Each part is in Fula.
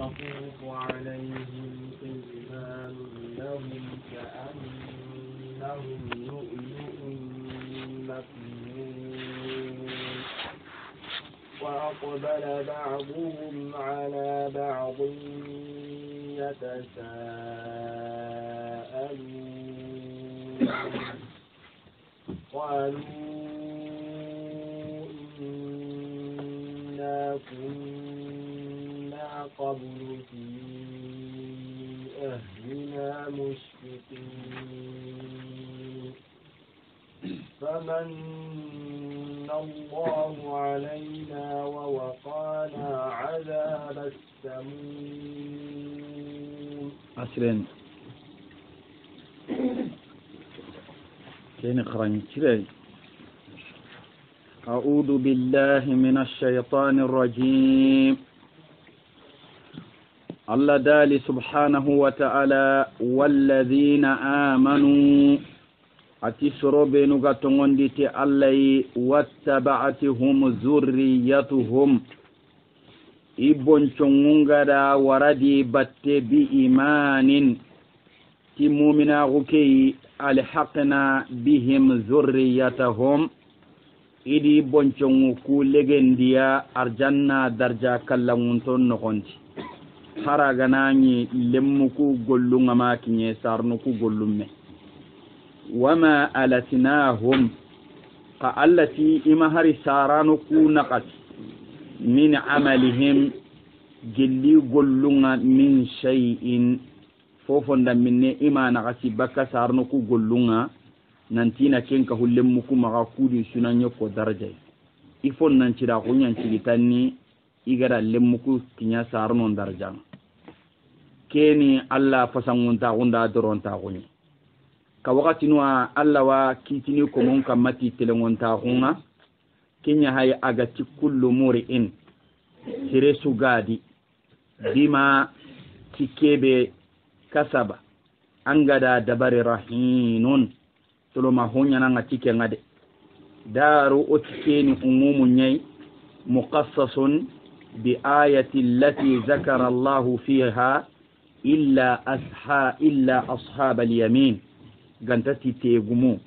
ويطوف عليهم غلمان لهم كأنهم لؤلؤ مكنون وأقبل بعضهم على بعض يتساءلون قالوا إنا كنا قبل في أهلنا مشفقين فمن الله علينا ووقانا عذاب السموم. أسلم كين خرج كذي. أعوذ بالله من الشيطان الرجيم. الله دالي سبحانه وتعالى والذين آمنوا أتسروا بنغتون ديتي الله واتبعتهم ذريتهم إبن شنغدا وردي بات بإيمان تمومنا غكي ألحقنا بهم ذريتهم إدي بنشنغو كولغن ديا أرجانا درجا كاللغنطون نغنتي خرغناني لمكو قلونا ماكيني سارنكو قلومي وما ألتناهم قالتي إمهاري سارانكو نقص من عملهم جلي قلونا من شيء فوفن دمني إما نقصي بكا سارنكو قلونا nantina kenka hullemmuku maga kudi sunanya ko daraja ifon nan cira kunyan cigitanni igara lemmuku kinya sarnon daraja keni alla fasangunta gunda doronta kunyi ka wakati nuwa alla wa kitini ko mon kamati telengonta kunga kenya hay agati kullu muri'in sire sugadi bima tikebe kasaba angada dabari rahinun toloma honyana ngatike ngade daru otikeni umumu nyai muqassasun bi ayati allati zakara Allah fiha illa ashab al-yamin gantati tegumu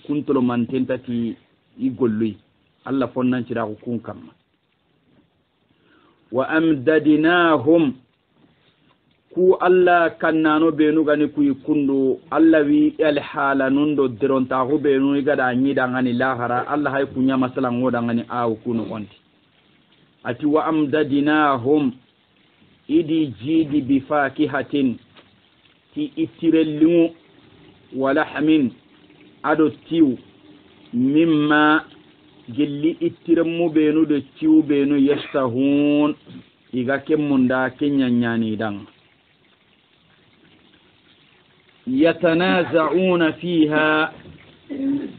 kuntolo mantentati igollui alla fonnan cira kun kam wa amdadnahum ku alla kannano benu gani kuy kundu alla wi el hala nundo deronta go benu gada nyida ngani lahara alla hay kunya masalan ngoda ngani aw kunu onti ati wa amdadinahum idi jidi bi fakihatin ti itirellimu wa lahmin ado tiu mimma gelli itiremu benu de tiu benu yastahun iga kemunda kenyanyani dang يتنازعون فيها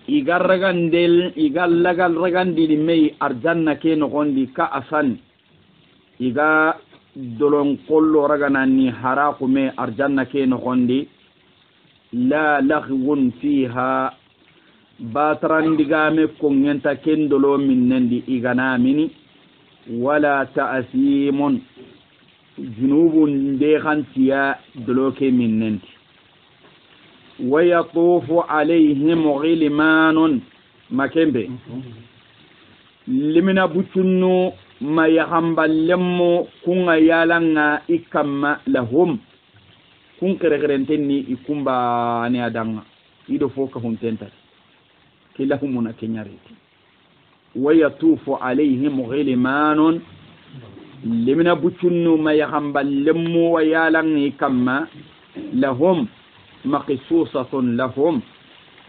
إيغارغاندل إيغالاغال رغاندي مي أرجانا كي نغوندي كأسان إيغا دولون قولو رغاناني حراق مي أرجانا كي نغوندي لا لغو فيها باتران ديغامي كونينتا كندولو من نندي إيغاناميني ولا تأثيم جنوب ديغانتيا دلوكي من نندي ويطوف عليهم غلمان مكمبه لمن بوتنو ما يحمبلمو كون يالنا إكما لهم كون كرغرنتني إكمبا نيادانا إدو فوق هنتنتا كلهم نكنياريت ويطوف عليهم غلمان لمن بوتنو ما يحمبلمو ويالنا إكما لهم مقصوصة لهم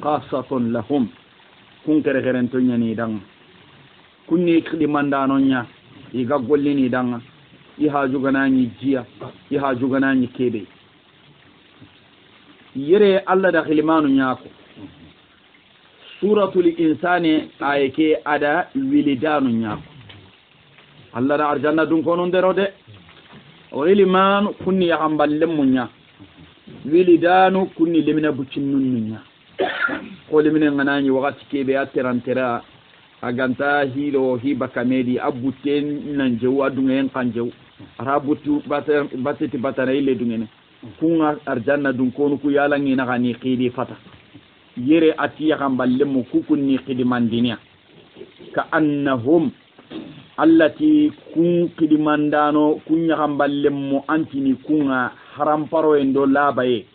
خاصة لهم كن كرغرن تنيني دان كني خدمان دانونيا يغا غوليني دان يها جوغناني جيا يها جوغناني كيبي يري الله دخلمانو نياكو سورة الإنسان آيكي أدا ولدانو نياكو الله دا أرجانا دون كونون درو دي ولمان كني يغنبال لمو نياكو wilidanu kunni lemina bucinnunnunya ko lemina nganani wakati kebe aterantera aganta hilo hiba kamedi abuten nan jew adungen kanjew arabutu bateti batana ile dungene kunga arjanna dun konu ku yalangi na gani qidi fata yere atiya kamballe mu kukunni qidi mandinia ka annahum allati kun qidi mandano kunya kamballe mu antini kunga haramparo endo labaye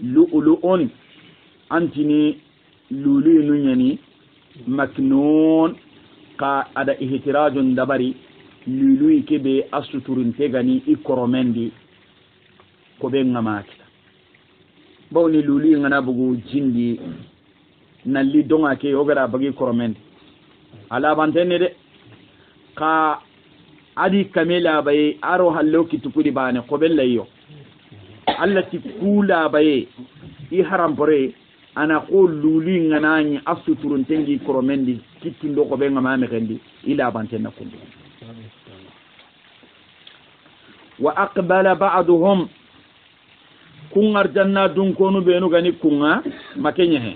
lu'lu'un antini lulu nunyani maknun ka ada ihtirajun dabari lulu kebe asuturun tegani ikoromendi ko be ngamaki bawni lulu ngana bugu jindi nalli donga ke ogara bagi koromendi ala bantene de ka adi kamela baye aro hallo kitukudi bane ko bellayo allati kula baye i haram bore ana ko luli nganani asuturun tengi koromendi kitindo ko be ngamame kendi ila bantene kundi wa aqbala ba'dhum kungar janna dun konu benu gani kunga makenye he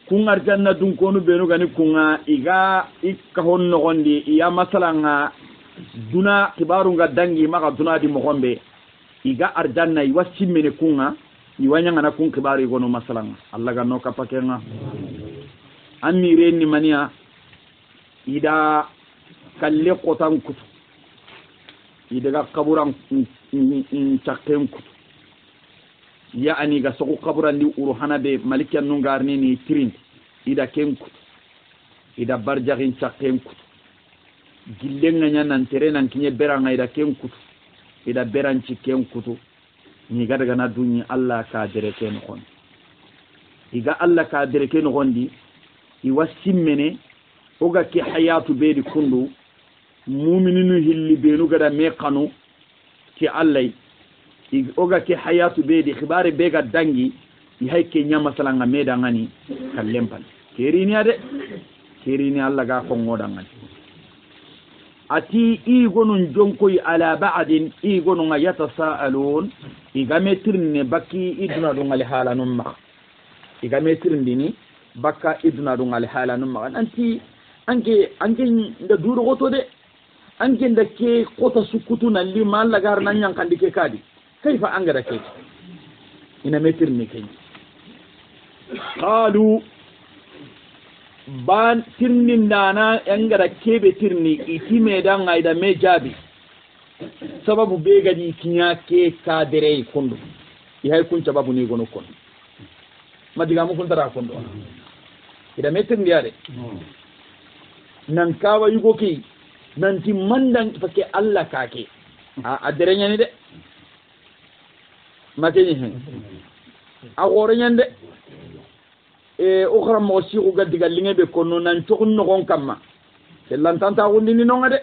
kungar janna dun konu benu gani kunga iga ikahon no gondi ya masalanga duna kibaru nga dangi maka duna di mogombe iga arjanna iwasimene kunga iwanya ngana kun kibaru igono masalanga Allah ga no kapakenga amire ni mania ida kalle qotan kutu idaga kaburan chakken kutu ya ani ga soko kaburan di uru hanabe malikian nungarni ni tirin ida ken kutu ida barjagin chakken kutu gillenga nyanan terenan kinye beranga ida ken kutu ida beranci ken kutu ni ga daga na dunyi Allah ka dereke no kon iga Allah ka dereke no gondi iwasimmene oga ki hayatu beedi kundu mu'mininu hilli beenu gada me kanu ki Allah oga ki hayatu beedi khibare bega dangi i hayke nyama salanga meda ngani kallempal kerini ade kerini Allah ga ko ngoda ngani ati i gonun jonkoy ala ba'din i gonun yatasaalun igametirne bakki iduna do ngali halanum ma igametirndini bakka iduna do ngali halanum ma anti ange nda duro goto de ange nda ke kota sukutu na li malla gar nan yankandi ke kadi kayfa angara ke ina metirni ke qalu ban tirnin dana yangara kebe tirni itime dan aida me jabi sababu be gadi kinya ke kadere kondo yahay kun sababu ni gono kondo madiga mu kun tara kondo ida metirni yare nan kawa yugo ki nan ti mandan fake Allah kake a dere nyani de mateni hen a gore nyande ukhra mo si ko gaddiga linge be kono nan tokun no gon kamma sellan tanta wondi ni nonga de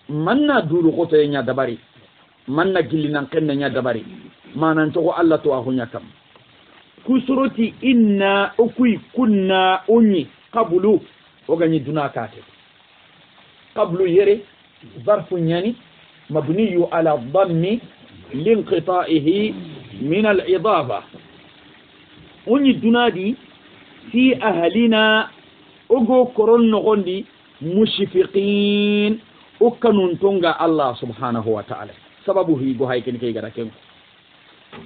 manna dulu ko to nya dabari manna gilli nan kenna nya dabari manan to ko Allah to ahunya kam ku surati inna ukui kunna unyi qablu o gani duna kate qablu yere zarfu nyani mabniyu ala dhammi linqita'ihi min al-idafa unyi dunadi fi ahlina ogo koron nogondi mushfiqin ukanun tonga Allah subhanahu wa ta'ala sababu hi go hay ken kay gara ken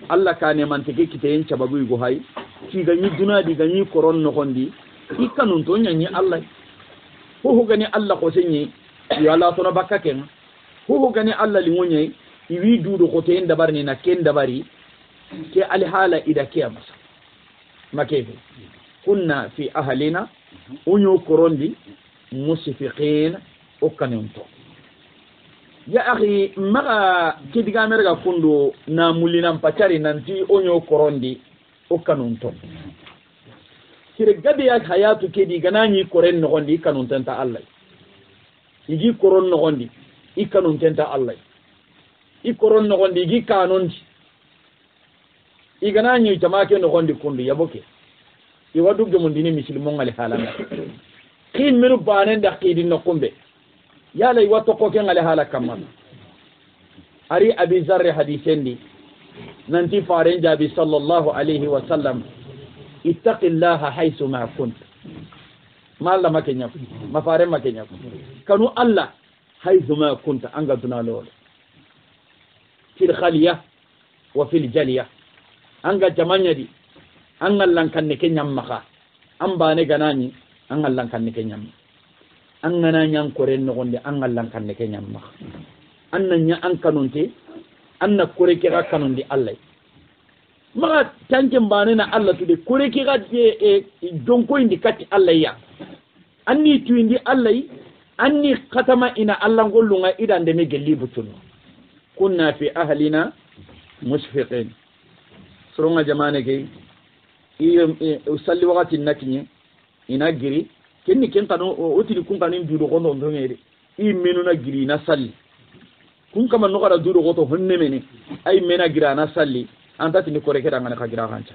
Allah kane man teke kiten sababu go hay ki ganyi dunadi ganyi koron nogondi ikanun to nyanyi Allah ho gani Allah ko senyi ya Allah to na bakka ken ho gani Allah lingonye iwi dudo ko te ndabarni na ken dabari ke alhala ida kiyamasa makefe kunna fi ahlina unyo korondi musifiqin okanento ya akhi maga kidiga merga kundo na mulina mpachari nanti onyo korondi okanento sire gabe ya hayatu kedi ganani koren no gondi kanuntenta Allah igi koron no gondi ikanuntenta Allah i koron no gondi igi kanonti iganani jamake no gondi kundu yaboke iwadu gemundini muslimon ngali halanga kin minu banen da qidin no kumbe yala iwato ko ken ngali halaka man ari abi zarr hadithendi nanti faren jabi sallallahu alaihi wasallam ittaqillaha haythu ma kunt malla makenya ma faren makenya kanu Allah haythuma kunta anga dunalol fil khaliya wa fil jaliya anga jamanya di anga lankanne ke nyamma ambane ganani anga lankanne ke nyamma anga na nyang koren no gonde anga lankanne ke nyamma anna nya an kanonte anna kore ke ga kanondi Allah maga tanke mbane na Allah tude kore ke ga donko indi katti Allah ya anni tuindi Allah anni khatama ina Allah ngollunga idan de me gelli butuno kunna fi ahlina mushfiqin soronga jamane ke usalli wakati nakinye ina giri kenni kentano otili kun kanin dudo kono ndongere I menu na giri na salli kun kama no kada dudo goto honne mene ay mena gira na salli anta tini kore keda ngana kagira kancha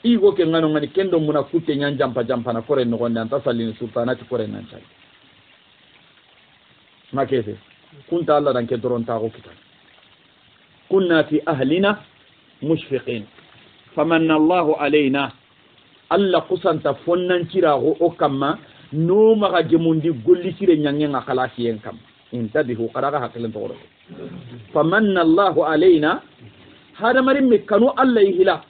I go ke ngano ngani kendo muna kutte nyan jampa na kore no gonda anta salli ni sultana ti kore nan chali makete kunta Allah dan ke doron ta go kita kunna fi ahlina mushfiqin famanna Allahu alaina alla kusanta fonnan kirago o kamma no maga gemundi golli sire nyangen akala kiyen kam intabihu qaraga hakilen to famanna Allahu alaina hada marim me kanu Allah hila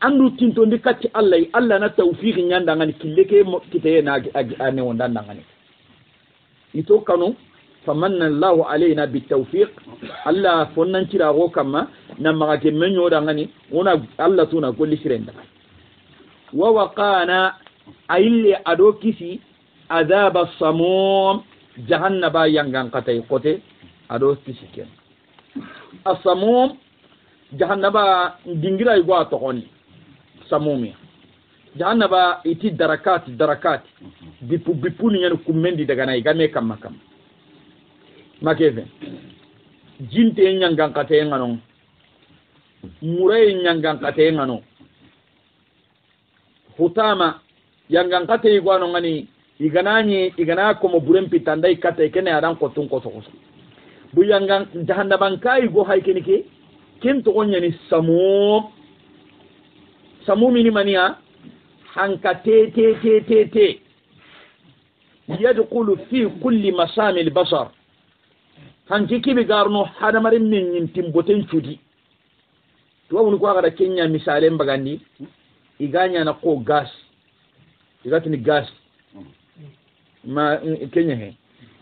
andu tinto ndikati Allah na tawfiq nyanda ngani killeke kiteye na ane wondan ngani ito kanu famanna Allahu alaina bitawfiq Allah fonnan kirago kamma na maga gemenyo da ngani ona Allah tuna golli sire nda wa waqana ayli ado kisi azab as-samum jahannaba yangan katay kote ado kisi ken as-samum jahannaba dingira igwa to koni samumi jahannaba iti darakat bipu ni yan kumendi daga nay game kam makam makeve jinte yangan katay ngano muray yangan katay ngano hutama yangan kate igwano ngani igana ko mo burem pitandai kate kene adan ko tun ko so bu yangan jahannaban kai go hay kenike ken to onyani samu mini mania hanka te yadkhulu fi kulli masami al-basar hanki kibi garno hada marin min timboten chudi to wonu ko aga kenya misale mbagandi iganya na ko gas igatini gas ma kenya he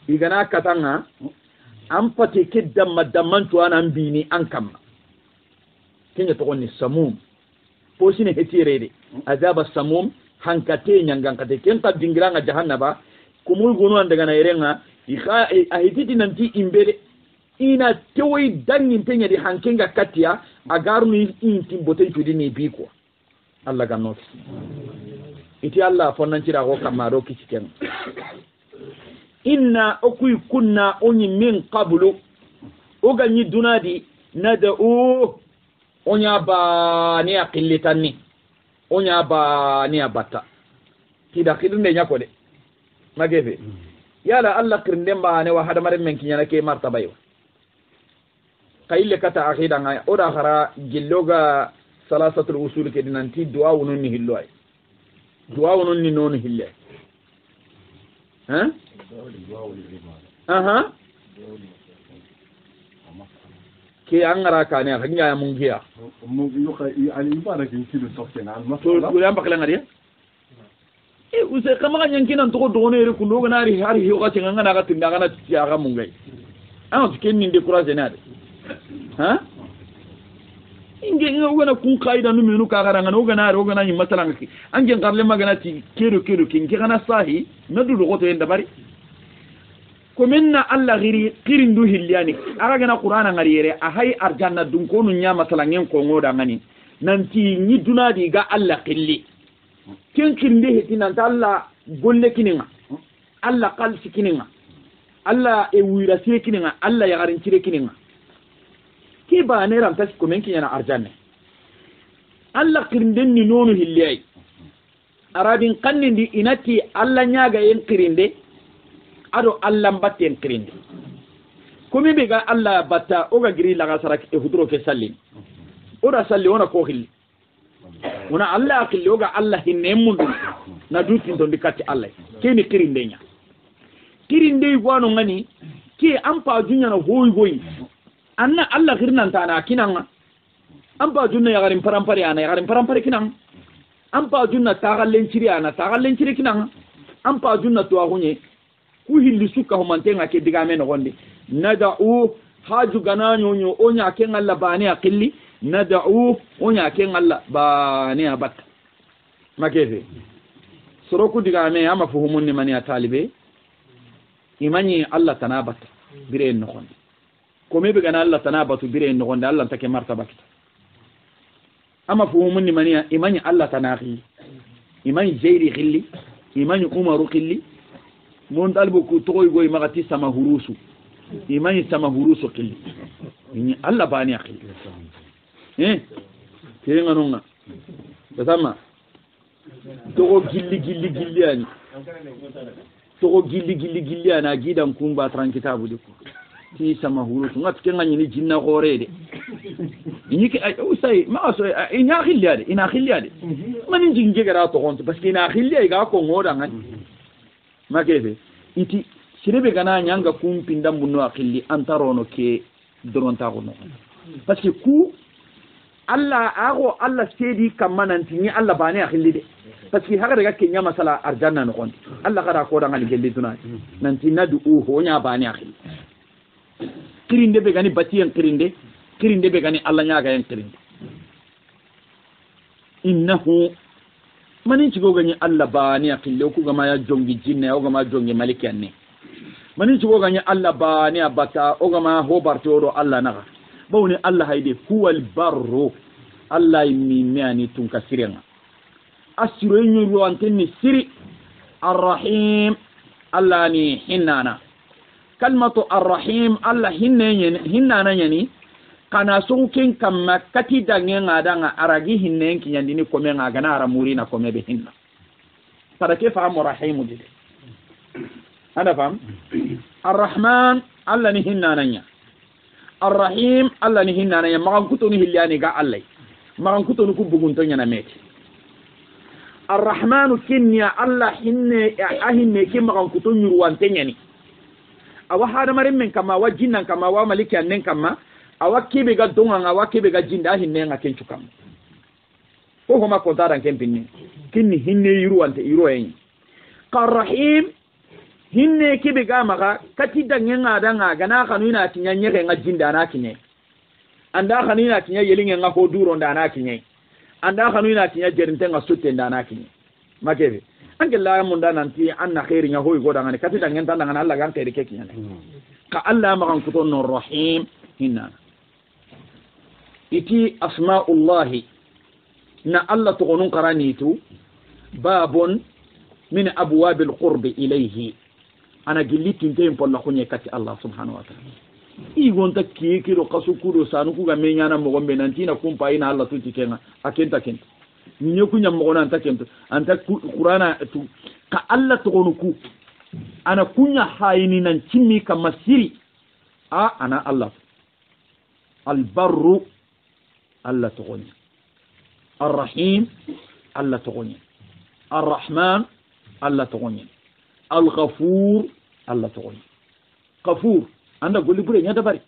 igana katanga ampate kiddam madamman to anan bini an kamma kenya to konni samum posine hetirede azaba samum hankate nyangan kate kenta dingiranga jahannaba kumul gonu andaga na irenga ikha ahititi nanti imbere ina tewi dangin tenya di hankenga katia agarnu inti boten tudini biko Allah ganno iti Allah fonnan cira ko kamaro kiciken inna okuy kunna oni min qablu o ganyi dunadi nad'u onya ba ni aqillitanni onya ba ni abata kida khidunde nyako de magebe yala Allah kirnde ba ne wa hada mare men kinyana ke martaba yo kayille kata akida nga oda khara gilloga salasatul usul ke dinanti du'a wononni hillo ay du'a wononni non hille aha ke angara kane akanya mungiya mungiyo kay ali ibara kin kido tokena al to yamba kala ngari use kama nyankinan to do ne re kundo ganari hari hiyo ka tinga ngana ka tinda kana tiya ka mungai anu kenni décourager nade ha inge ngona kun qaida no menu ka garanga no gana ro gana ni masalan ki ange ngarle magana ti kedo kin kana sahi nadu do goto enda bari ko minna alla giri qirindu hillani aga gana qur'ana ngariyere a hay arjanna dun ko nu nya masalan ngen ko ngoda ngani nanti ni dunadi ga alla qilli ken kinde hetinan alla golle kininga alla qalsi kininga alla e wira se kininga alla ya garin cire kininga ke ba ne ram tas ko men kinyana arjanne alla qirnden ni nonu hillay arabin kannindi inati alla nyaaga en qirinde ado alla mbatte en qirinde komi be ga alla batta o ga giri laga sarak e hudro ke sallin ora salli ona ko hilli ona alla akilli o ga alla hinne mundu na dutin don dikati alla keni qirinde nya kirinde gwano ngani ke ampa junya na hoyi anna Allah girnan ta na kinanga ampa junna ya garin parampare ana ya garin parampare kinanga ampa junna tagallen ciri ana tagallen ciri kinanga ampa junna to agunye ku hilli suka ho mantenga ke diga men gonde nada'u haju gananyo nyo onya ken Allah bani aqilli nada'u onya ken Allah bani abat makeze soroku diga me ama fuhumun ni mani talibe imani Allah tanabata bire no gonde kome be gana Allah tanabatu bire no gonde Allah take martaba kita ama fuhumun ni mani imani Allah tanahi imani jairi khilli imani umaru khilli mon dalbo ku toy goy magati sama hurusu imani sama hurusu khilli ni Allah bani akhi kirenga nonga batama togo gilli ani togo gilli ana gidan kumba tran kitabu de ko ti sama hurusu ngat kenga ni jinna gorede ni ke ay usay ma so ina khilliade manin jinge gara to gonto parce que ina khilli ga ko ngoda ngani makebe iti sirebe gana nyanga kumpinda munno akhilli antarono ke doronta gono parce que ku Allah sedi kamananti ni Allah bani akhilli de parce que haga daga kenya masala arjanna no gonti Allah kada ko dangal gelli dunati nanti nadu ho nya bani akhilli kirinde be gani batiyen kirinde be gani Allah nya ga yen kirinde innahu manin ci gogani Allah bani akhilli ku gama ya jongi jinne o gama jongi malikanne manin ci gogani Allah bani abata o gama ho bartoro Allah naga bawni Allah hayde huwal barru Allah mimani tun kasirenga asiro nyuru antenni siri arrahim Allah ni hinana kalmatu arrahim Allah hinana yani kana sunkin kamma kati dangenga danga aragi hinnen kinyandini komenga gana aramuri na komebe hinna para ke fahamu rahimu dide ana faham arrahman Allah ni hinana nya arrahim Allah ni hinana nya magan kutoni hillani ga Allah magan kutoni ku bugunto nya na meti arrahmanu kinnya Allah hinne ahinne ke magan kutoni ruwante nya ni awa hada marin men kama wajinnan kama wa malikan nen kama awakebe ga donga awakebe ga jinda hinne nga kencukam ko homa ko taran kempinni kinni hinne yiruwante yiroyen qarrahim hinne kebe ga maga kati dangenga danga gana kanuna tinya nyege nga jinda na kinye anda kanuna tinya yelinge nga ko duro nda kinye anda kanuna tinya jerinte nga sutte nda na kinye makebe angela mun da nanti anna khairi nya hoy goda ngani kati dangen tan ngana Allah gan khairi ke kinye ka Allah magan kuton no rahim hinna iti asma'ullahi na Allah tuqunun qaranitu babun min abwabil qurbi ilayhi ana gilitin tem polla khonye kati Allah subhanahu wa ta'ala igonta kikiro kasukuro sanu kuga menyana mo gombe nantina kumpa ina Allah tuti kenga akenta ninyo kunya mo gona antakento anta qur'ana tu ka Allah tuqunuku ana kunya hayini nan cimmi kamasiri ana Allah albarru Allah tuquni arrahim Allah tuquni arrahman Allah tuquni الغفور الله تقول غفور عندك قولي بري نيا دباري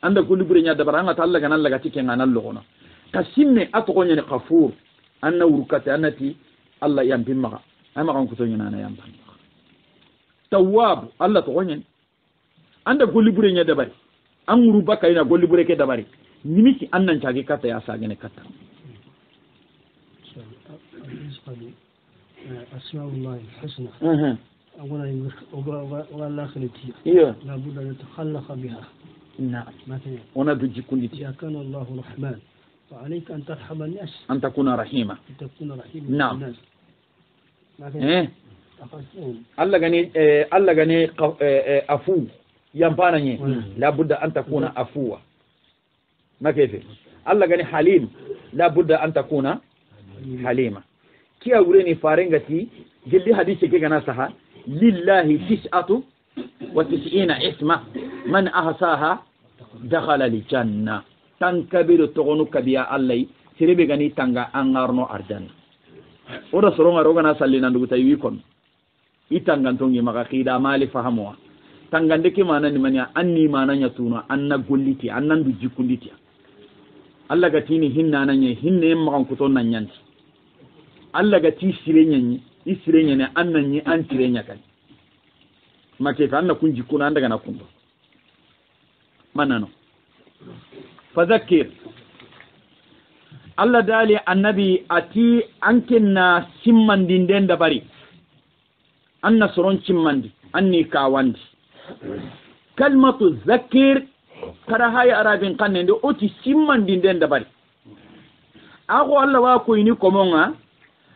عندك قولي بري نيا دباري أنا تعلق أنا لقى تيجي أنا اللغنا كسيني أتقول يعني غفور أنا وركت أنا تي الله ينبي مغا أنا قام كتوني أنا ينبي تواب الله تقول يعني عندك قولي بري نيا دباري أنا ربك أنا قولي بري كدباري نمشي أنا نجاكي كتا يا ساجنة كتا أسماء الله الحسنى ولا خلتي لابد أن يتخلق بها نعم مثلا ونبجي كندتي إذا كان الله رحمن فعليك أن ترحم الناس أن تكون رحيما أن تكون رحيما نعم الناس مثلا الله غني أفو ينبانني لابد أن تكون أفوا ما كيف الله غني حليم لابد أن تكون حليما كي أوريني فارنغتي جلي حديث كي كنا سها لله 99 اسما من أحصاها دخل الجنة تنكبر تغنو كبيا الله سيربي غني تانغا انغارنو ارجان ودا سرونغا روغنا سالينا ندوتا يويكون itangantongi maka khida mali fahamwa tangande ke mana ni manya anni mana nya tuna anna golliti annan du jikunditi Allah ga tini hinna nanye hinne makan kuton nan nyanti Allah ga ti sirenya ni isirenya ne annan ni an sirenya kan make fa anna kun jikuna daga na kundo manano fadhakkir Allah dali annabi ati ankenna simmandinden da bari anna soron cimmandi anni kawandi kalmatu zakir kada haya arabin kannende oti simmandinden da bari ako Allah wa ko ini komonga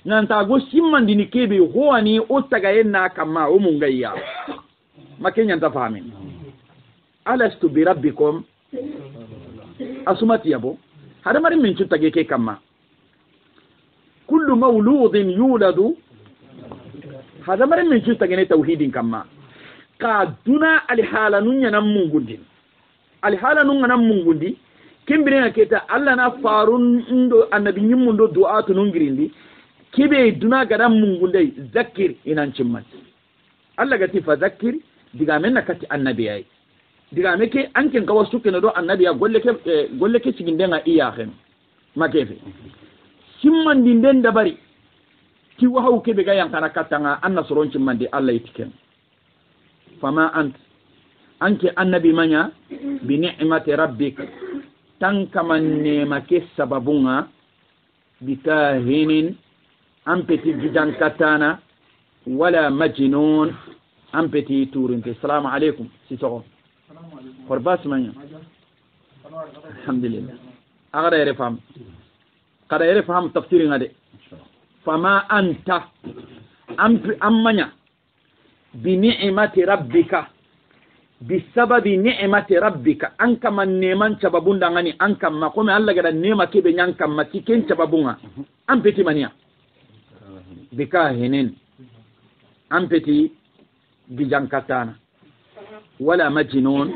nanta go simmandini kebe hoani o tagayenna kama o mungayya makenya ta fahamin alastu bi rabbikum asumati yabo hada mari min cutage ke kama kullu mawludin yuladu hada mari min cutage ne tauhidin kama ka duna alhalanun yanan mungundi alhalanun yanan mungundi kimbire na keta Allah na farun ndo annabi nyimmundo du'atu nungirindi kibe duna gadan mungundai zakir inan cimman Allah gati fa zakir diga men nakati annabi yayi diga meke anken kawa sukena do annabi ya golle ke cikin denga iya khen makefe simman dinden da bari ki wahaw ke be ga yan kana katanga anna soron cimman di Allah yitiken fama anke annabi manya bi ni'mati rabbik tan kaman ne make sababunga bitahinin ampeti gidan katana wala majnun ampeti turinte assalamu alaikum sito korbas manya alhamdulillah agara yere fam kada yere fam tafsir ngade fama anta ammanya bi ni'mati rabbika bisababi ni'mati rabbika anka man neman cababunda ngani anka ma kome Allah gada nema kebe nyanka ma tiken cababunga ampeti mania bika hinin ampeti gijankatana wala majnun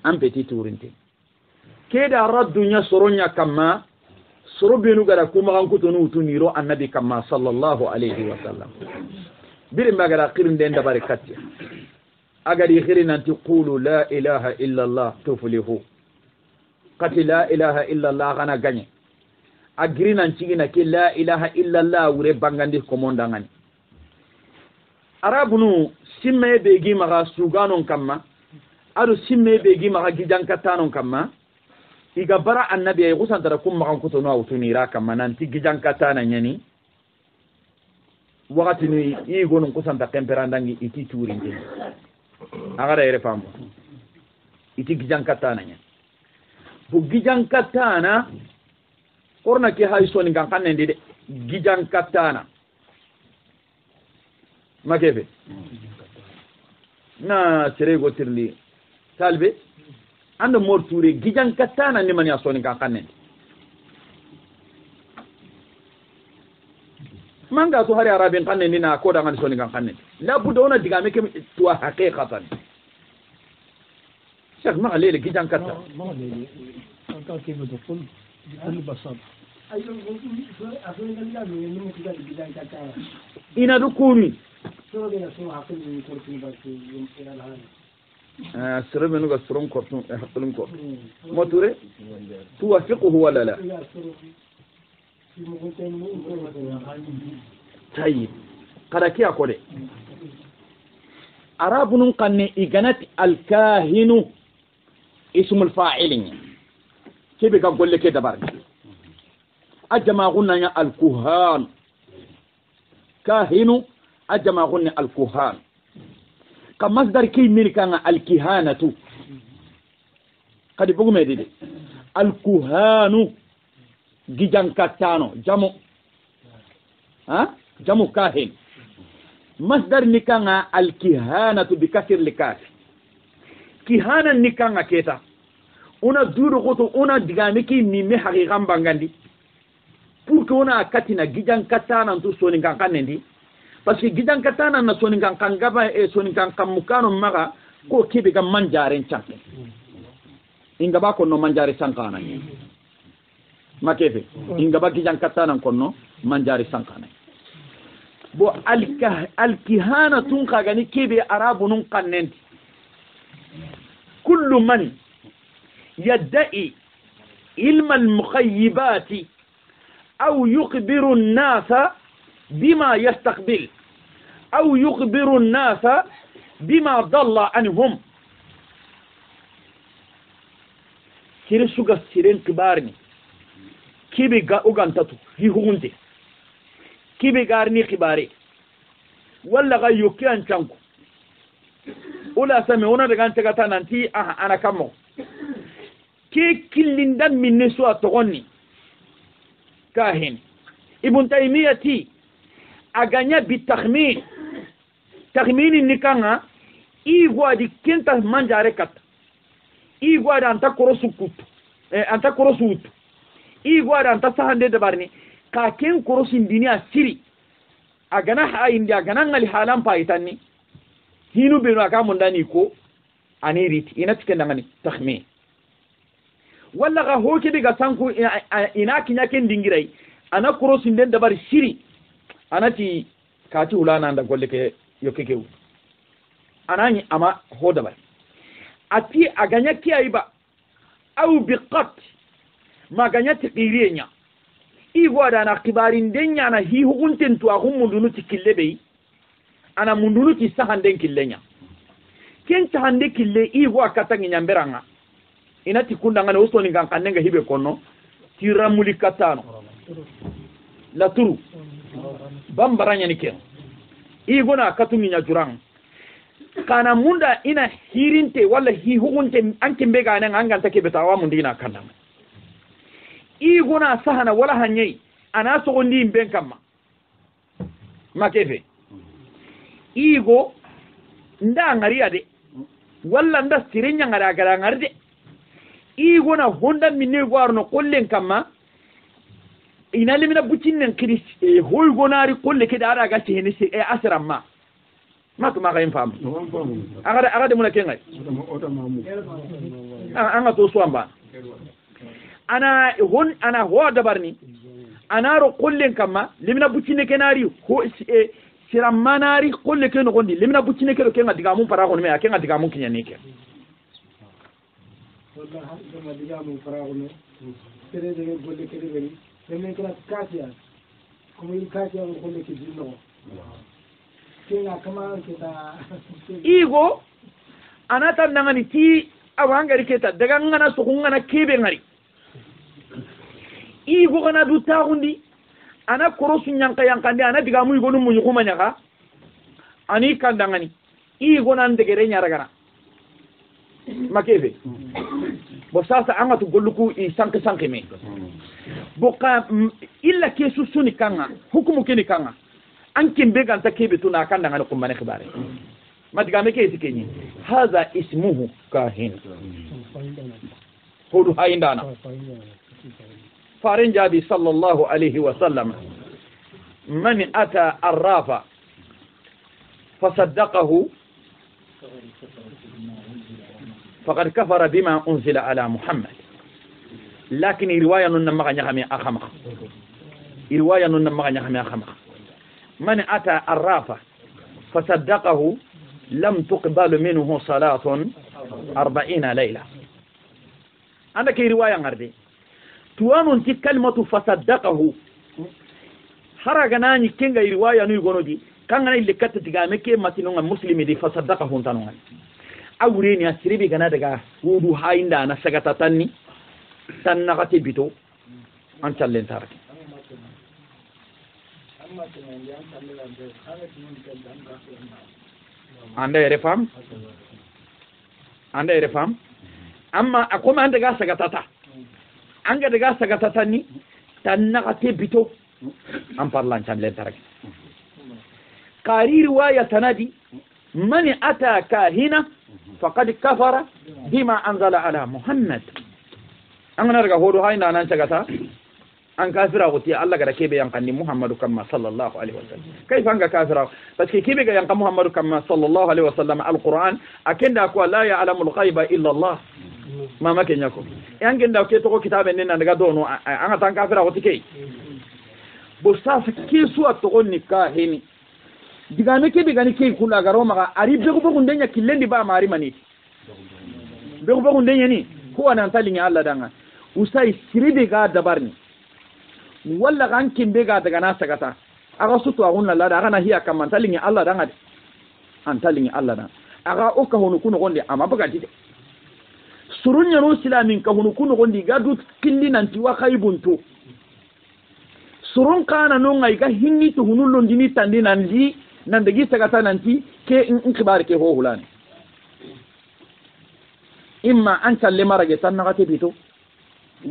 ampeti turinte keda raddunya soronya kama sorobenu gada kuma kankutunu utuniro annabi kama sallallahu alaihi wasallam birin magara qirinde nda barakati agadi khirina taqulu la ilaha illa allah tuflihu qati la ilaha illa allah kana ganye agrina cigina ke la ilaha illa allah wure bangandi komonda ngani arabunu simme be gi maga suganon kamma adu simme be gi maga gijankatanon kamma iga bara annabi ay gusantara kum magan kutono awtunira kamma nanti gijankatana nyani wakati ni igonun kusanta temperandangi iti turinde agara yere famu iti gijankatana nyani bu gijankatana orna ke hay soni kan kanende de gijankatana makebe na serego tirli talbe ando morture gijankatana ni man ya soni kan kanende manga to hari arabin kanende na ko da ngan soni kan kanende la budda ona diga meke to haqiqatan شيخ ما عليه لك جان كتا ما عليه كان كيف تقول بكل بساطة ina dukuni sere menu ga suron kortun hakulun ko moture tuwafiquhu wala la tayyib kada kiya ko de arabunun qanni iganat alkahinu ismul fa'ilin kebe ga golle ke dabar ajama gunna alkuhan kahinu ajama gunna alkuhan ka masdar ki mirkanga alkihanatu kadi bugu medide alkuhanu gijankatano jamu kahin masdar nikanga alkihanatu bikasir likaf kihana nikanga keta una duru goto una digamiki ni me haqiqan bangandi pour que ona katina gijankatana ntu soni kankanendi parce que gijankatana na soni kankangaba e soni kankamukano maga ko kebe ga manjare chanke ingaba ko no manjare sankana ni makebe ingaba gijankatana ko no manjare sankana bo alkihana tun kagani kebe arabunun kannenti kullu man يدعي علم المخيبات أو يخبر الناس بما يستقبل أو يخبر الناس بما ضل عنهم كيري سوغا سيرين كبارني كيبي أغانتاتو هي هونتي كيبي غارني كباري ولا غيوكي أنشانكو ولا سمعونا دغان تغاتا نانتي أنا كامو كي كلندان من نسوة تغني كاهن ابن تيمية أغانيا بالتخمين تخمين النكانا إيغوا دي كنت منجاركت إيغوا دي أنت كروسو كوت أنت كروسو وط إيغوا دي أنت سهن دي دبارني كاكين كروسو الدنيا سيري أغانا حاين دي أغانا نغالي حالان بايتاني هينو بينو أكا منداني كو أني ريت إنتكن دغاني تخمين walla ga hoke diga sanku ina kinya ken dingirai ana crossing den dabar shiri anati kati ulana nda golle ke yokeke anani ama ho dabar ati aganya kiyaiba au biqat maganya tiqirinya igo da na kibarin denya na hi hukunten to akun mundunu tikillebe ana mundunu ti sahanden killenya ken sahande kille igo akatangi nyamberanga inati kunda ngana usoni ngankanenga hibe kono tiramuli katano la turu bambaranya nike igona katumi nya jurang kana munda ina hirinte wala hi hukunte anke mbega nan anganta ke betawa mundina kanna igona sahana wala hanyai ana so gondi mbenkamma makefe igo nda ngariya de wala nda sirinya ngara gara ngarde igona honda minne gwarno kollen kamma ina limina bucinen kris hoy gonari kolle ke dara ga tene se asramma matuma ga infam aga de mulake ngai anga to swamba ana ho dabarni ana ro kollen kamma limina bucine kenari ho sirammanari kolle ke no gondi limina bucine ke do kenga diga mun para ko me akenga diga mun kinyanike igo anata nangani ti awangari keta daga ngana sokungana kebe ngari igo kana du tagundi ana korosu nyanka yankande ana diga mu igo nu munyu kumanyaka ani kandangani igo nan degere nyaragana makebe bo sasa anga to golluku i sanke me boka illa kesu suni kanga hukumu keni kanga anke mbega anta kebe tuna kanda ngana kumbane khibare madiga meke isikenyi hadha ismuhu kahin hodu haindana farin jabi sallallahu alaihi wasallam man ata arrafa fasaddaqahu فقد كفر بما أنزل على محمد لكن رواية نمغا نخمي أخمخ رواية نمغا نخمي أخمخ من أتى الرافة فصدقه لم تقبل منه صلاة 40 ليلة عندك رواية غردي توانون تي كلمة فصدقه حرقناني كنغا رواية نيغونو دي كان اللي كتتغامي ماتنونغا مسلمي دي فصدقه انتانونغا awreni asiribi gana daga wudu hainda na sagata tanni tannagati bito an challen taraki anda ere fam amma akoma anda ga sagata ta anga daga sagata tanni tannagati bito an parlan challen taraki qari riwaya tanadi man ata kahina فقد كفر بما أنزل على محمد أنا نرجع هو هاي نانا شغتا أن كافر أغتي الله قد كيبي ينقني محمد كما صلى الله عليه وسلم كيف أنك كافر بس كيبي ينقى محمد كما صلى الله عليه وسلم القرآن أكيد أقول لا يعلم الغيب إلا الله ما كان يكون يعني لو كتبوا كتاب إننا نقدونه أنا تان كافر أغتي كي بس كي سوى تقول نكاهني digame ke bigani ke kula garo maka ari bego bego ndenya killendi ba mari mani bego bego ndenya ni ko anan talinga Allah danga usai siribe ga dabarni walla kan kimbe ga daga na sagata aga sutu agun Allah da kana hiya kam talinga Allah danga an talinga Allah danga aga o ka honu kuno gonde amma baga dide surunya no islamin ka honu kuno gonde gadu killi nanti wa khaybunto surun kana no ngai ga hinni to hunullo ndini tandi nanji nan dagi sagata nanti ke in kibar ke ho hulani imma an kalle marage tan nagate bito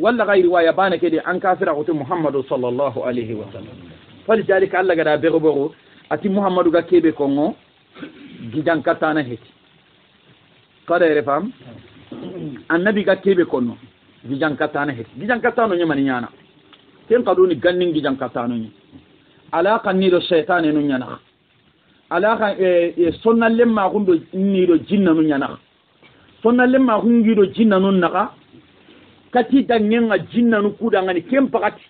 walla gairi waya bana ke de an kafira ko Muhammadu sallallahu alaihi wasallam faljalika alla gada bego ati Muhammadu ga kebe kongo gidan katana heti kada ere fam annabi ga kebe konno gidan katana heti gidan katano nyama nyana ken kaduni gannin gidan katano ni alaka ni do shaytan no nyana alaka sonna lemma gundo ni do jinna no nyana sonna lemma hungi do jinna no naka kati danyenga jinna no kuda ngani kem pakati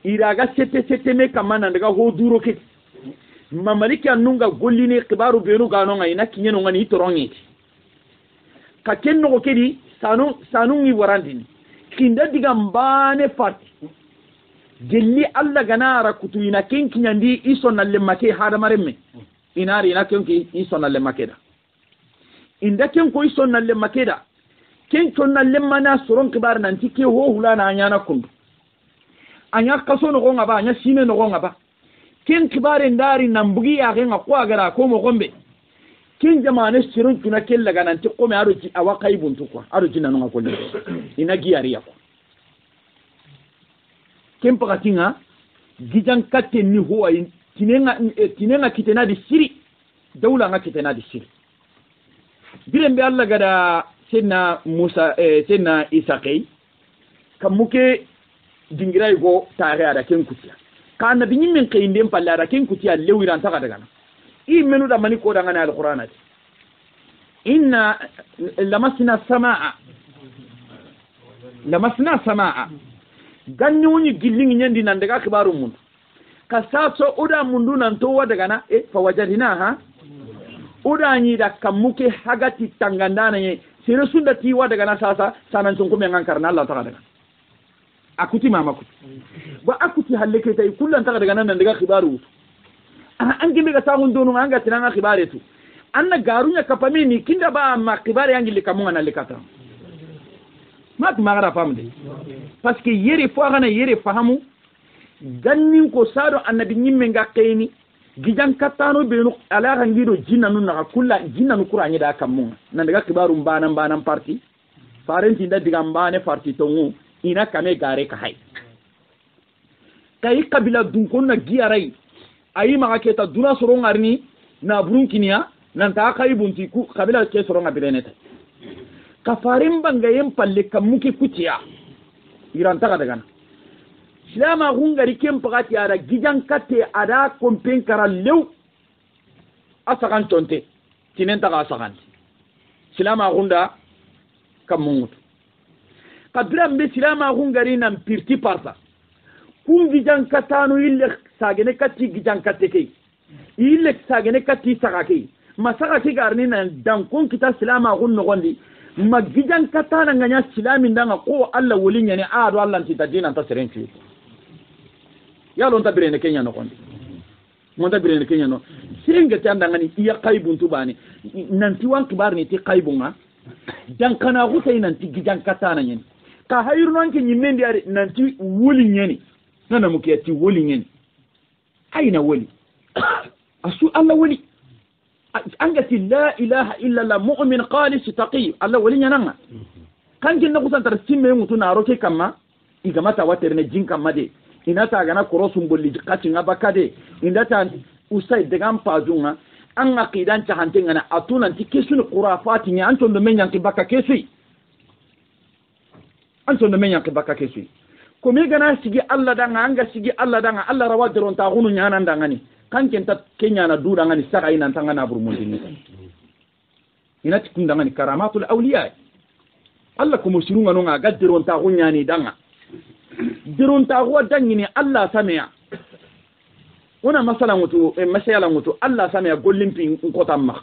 iraga sete me kamana daga ho duro ke mamaliki annunga gollini kibaru benu gano ngai na kinyeno ngani torongeti ka kenno ko kedi sanu ngi warandini kinda diga mbane fati gelli alla ganara kutu ina kenki nyandi iso nalle make hada maremme inari ina kenki iso nalle makeda inda kenko iso nalle makeda kenko nalle mana soron kibar nanti ke ho hulana anyana kundu anya kaso no gonga ba anya sine no gonga ba ken kibare ndari nambugi ya genga kwa gara ko mo gombe ken jamane sirun tuna kella gananti ko me aruji awakai buntu kwa aruji nanu ko le ina giyari yako ken pakatinga gijan katte ni huwa tinenga kitena di siri dawla nga kitena di siri birembe Allah gada senna Musa senna Isa kay kamuke dingiray go taare ada ken kutiya ka nabi nyimen kay ndem pallara ken kutiya lewiran taka daga na i menu da mani ko daga na alqur'ana inna lamasna samaa ganyuni gillingi nyandi nan daga kibaru mun ka saso uda mundu nan to wadaga na fa wajadina ha uda nyi da kamuke hagati tangandana ye sire sunda ti wadaga na sasa sanan sun kuma ngankar na Allah taka daga akuti mama kuti ba akuti haleke tay kullan taka daga nan daga khibaru an gimbe ga tagun donu an ga tinanga khibare tu anna garunya kapami ni kinda ba ma khibare yangi likamunga na likata mat magara famde parce que yere fo gana yere fahamu gannin ko sado annabi nyimme ga kayni gijan katano benu ala ga ngido jinna nun na kulla jinna nu qur'ani da kamunga nan daga khibaru banan parti farenti da diga mbane parti tongu ina kame gare ka hay kay kabila dun ko na giyarai ayi maka keta duna soro ngarni na burunkinia nan ta kay bunti ku kabila ke soro ngabireneta ka farim bangayem palle kamuki kutiya iran ta daga silama hungari kem pakati ara gijan katte ada kompen kara lew asakan tonte tinen ta asakan silama hunda kamungut kabila mbe silama hungari nan pirti parta kun gijan katano ille sagene katti gijan katte kay ille sagene katti sagake masaka ki garni nan dan kun kita silama hun no gondi ma gijan katana nganya silami ndanga ko Allah wolinya ne ado Allah nti tadina ta serenci ya lon tabirene Kenya no gondi mon tabirene Kenya no sirenga tanda ngani iya qaybun tubani nanti wan kibar ni ti qaybunga dan kana ko tay nanti gijan katana nyen ka hayru non ke nyimendi ari nanti woli nyeni nana mukiyati woli nyeni aina woli asu Allah woli angati la ilaha illa Allah mu'min qalis taqi Allah wali nyananga kankin na kusantar simme mutu na roke kamma igamata waterne jinka made inata gana korosum bolli kati ngabakade indata usai degam pazunga an aqidan ta hantenga na atuna ti kesun qurafati ni anton do menyan ki baka kesui anton do menyan ki baka kesui ko me gana sigi Allah danga anga sigi Allah danga Allah rawadron ta gunu nyana ndangani kanken ta Kenya na dura ngani saka ina tangana burmundini ina tikunda ngani karamatul awliya Allah ko musirunga no nga gaddiron ta gunyani danga diron ta go dangini Allah samia una masala ngutu masala ngutu Allah sami ya gollimpi ngotamma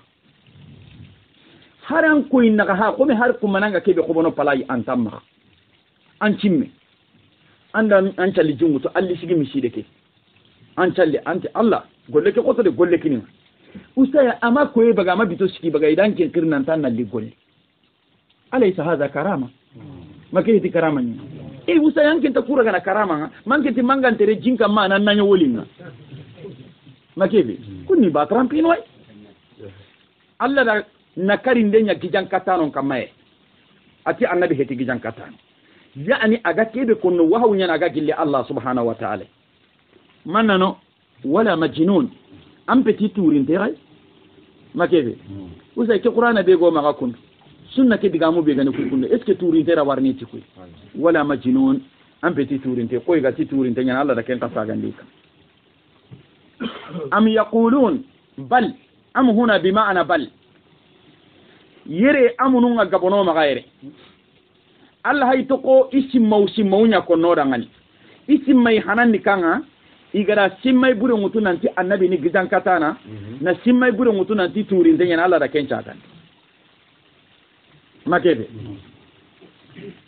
haran ko inna ha ko me har ko mananga kebe ko bono palai antamma an cimme anda an calli jungutu alli sigi miside ke an calli anti Allah golle ke koto de golle kini usaya ama ko e baga ma bito sigi baga idan ken kirnan tan nalli golle alaysa hadha karama maketi karama ni e usaya an ken ta kura gana karama man ken ti mangan tere jinka ma nan nanyo wolinga makebe kunni ba trampino way Allah da nakari ndenya gijan katano kamae ati annabi heti gijan katano yani aga kebe kono wahu nyana aga gille Allah subhanahu wa ta'ala manano wala majnun am petit tourin teray makebe usay ke qur'ana be go maga kun sunna ke diga mu be gane ku kun est ce tourin tera warni ti kuy wala majnun am petit tourin te koy ga ti tourin te nyana Allah da ken ta saga ndika am yaqulun bal am huna bima'na bal yere amunun ga gabono maga yere Allah hay to ko isim mawnya ko no dangani isim mai hanandi kanga igara simmai bure mutu nanti annabi ni gidan katana na simmai bure mutu nanti turin den yana Allah da kenca kan makebe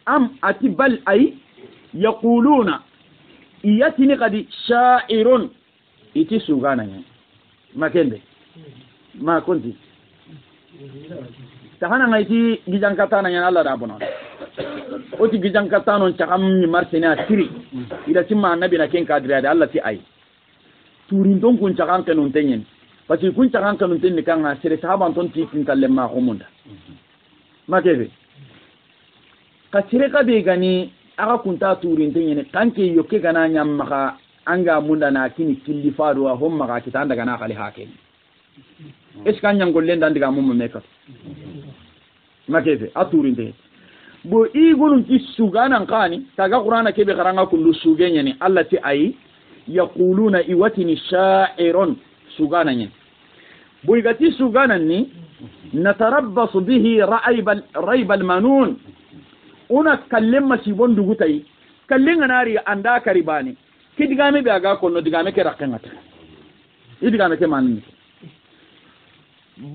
am atibal ay yaquluna iyatini qadi sha'irun iti sugana ne makende ma konti tahana ngaiti gidan katana yana Allah da bono oti gijan katano chakam ni marsena tiri ida timma annabi na ken kadira da Allah ti ai turin don kun chakan kanun tenyen pati kun chakan kanun tenni kanga sere sahaban ton ti tin kalle ma khumunda makebe ka sere ka be gani aga kunta turin tenyen tanke yokke gana nyam maka anga munda na kini killi faru wa homma ka kitanda gana khali haken eskan nyam gollen dan diga mum meka makebe aturin tenyen bo igulun ti suganan kani taga qur'ana ke be garanga kullu sugenya ni Allah ti ayi yaquluna iwatini sha'irun suganan ni bo igati suganan ni natarabbasu bihi raibal manun una kallem si bondu gutai kallenga nari anda karibani kidigame be aga konno digame ke rakangata idigame ke manni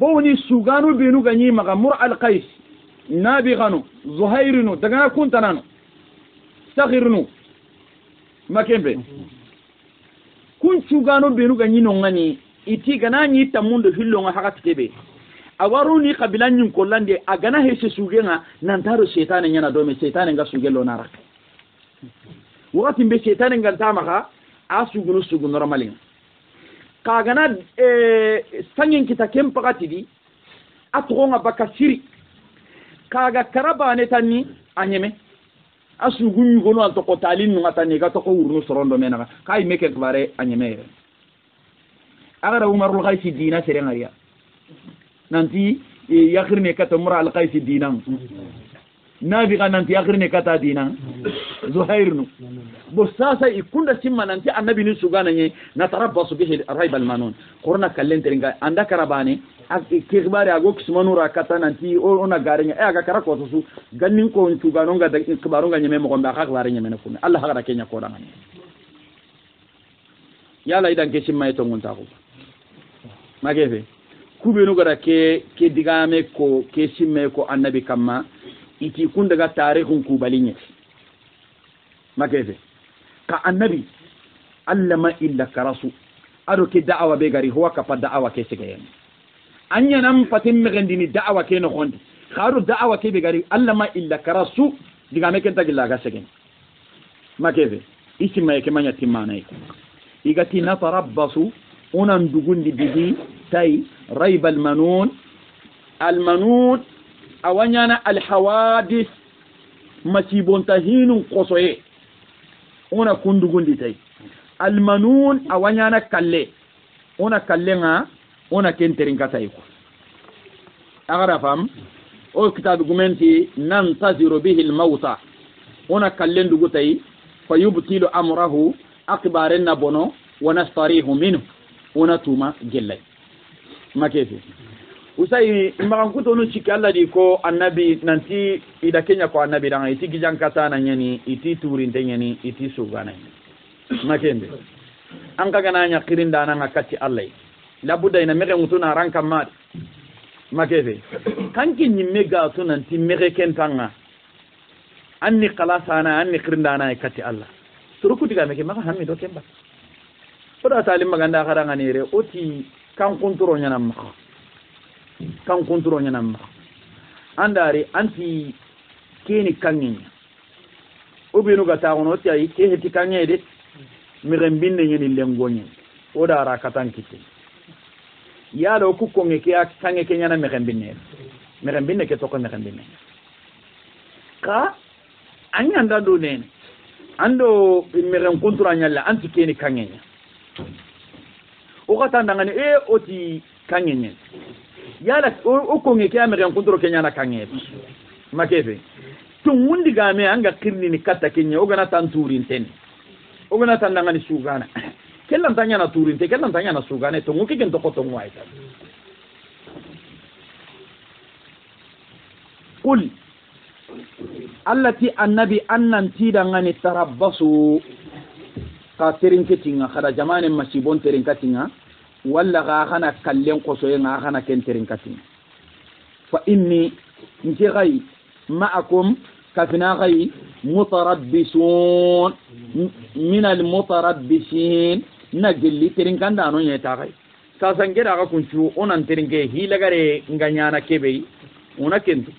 bo ni suganu benu ganyi maga mur al qais نابغانو زهيرنو دغنا كنتنانو سخيرنو makembe kun cugano benu ganyi no ngani iti gana nyi tamundo hillo nga hakati kebe awaruni kabilan nyin kollande agana hese sugenga nantaro shaytan nyana do me shaytan nga sugelo narak wakati mbe shaytan nga tamaka asugunu sugun normalin kagana sangin kita kempakati di atronga bakasiri kaga karabane tanni anyeme asugunyu gono an to ko talin no atani ga to ko urno sorondo menaka kay meke bare anyeme agara umarul khaisi dina serengariya nanti yakhirne kata mura al khaisi dinan nabi ga nanti yakhirne kata dinan zuhairnu bo sasa ikunda simma nanti annabi ni sugana nye na tarabbasu bihi raibal manun qurna kallen teringa anda karabane ak kibare ago kismanura kata nanti ona garenya aga karako to gannin ko sugano ga da kibaro ga nyeme mo gomba khak bare nyeme nakuna Allah gara kenya ko dangani yala idan ke simma to ngunta ko magebe kubenu gara ke digame ko ke simme ko annabi kamma iti kun daga tarikhun kubalinye magebe ka annabi allama illa karasu ado ke da'awa be gari huwa ka fa da'awa ke sigayen anya nam fatim megandini da'awa ke no hondi kharu da'awa ke be gari allama illa karasu diga me kenta gilla ga segen magebe isima yake manya timana iko igati na tarabbasu unan dugundi bihi tay raibal manun al manun awanyana al hawadith masibon tahinun qosoye una kundugundi tay al manun awanyana kalle una kallenga una kenterin katay ko agara fam o kitab gumenti nantaziru bihi al mauta una kallen dugu tay fayubtilu amrahu akbarenna bono wa nastarihu minhu una tuma gellay makefi usai magankuto no chiki Allah di ko annabi nanti ida kenya ko annabi dan iti gijankata na nyani iti turinte nyani iti sugana makende an ka gana nya kirinda nan akati Allah labuda ina mege mutuna ranka mat makebe kanki nyimme ga sunan ti mege kentanga anni qalasana anni kirinda nan akati Allah suruku diga mege maka hammi do kemba oda talim maganda karanga nire oti kan kunturo nya namma kan kunturo nya namma andare anti keni kanyen ubinu gata wono ti ay ke heti kanye de mi rembinde nyeni lengonye oda ra katan kiti yalo ku ko ngeke ak kange kenya na mi rembinde ke to ko mi rembinde ka anyanda do nen ando mi ren kuntura nyalla anti keni kanyenya o kata ndangani oti kanyenya yala o ko ngeke mi ren kunturo kenya na kanye makebe tungundi game anga kirni ni kata kenya ogana tanturin ten ogana tandanga ni sugana kellan tanya na turin te kellan tanya na sugana to nguki ken to ko to ngwaita qul allati annabi annan tidangani tarabbasu ka terin ketinga kada jamane masibon terin katinga walla ga khana kallen ko so nga khana ken terin katinga fa inni ntigai معكم كفناغي متربصون من المتربصين نجلي ترين كان دانو يتاغي ساسنجرا غا كونچو اونان ترينكي هي لغاري غانيانا كيبي اونا كنتو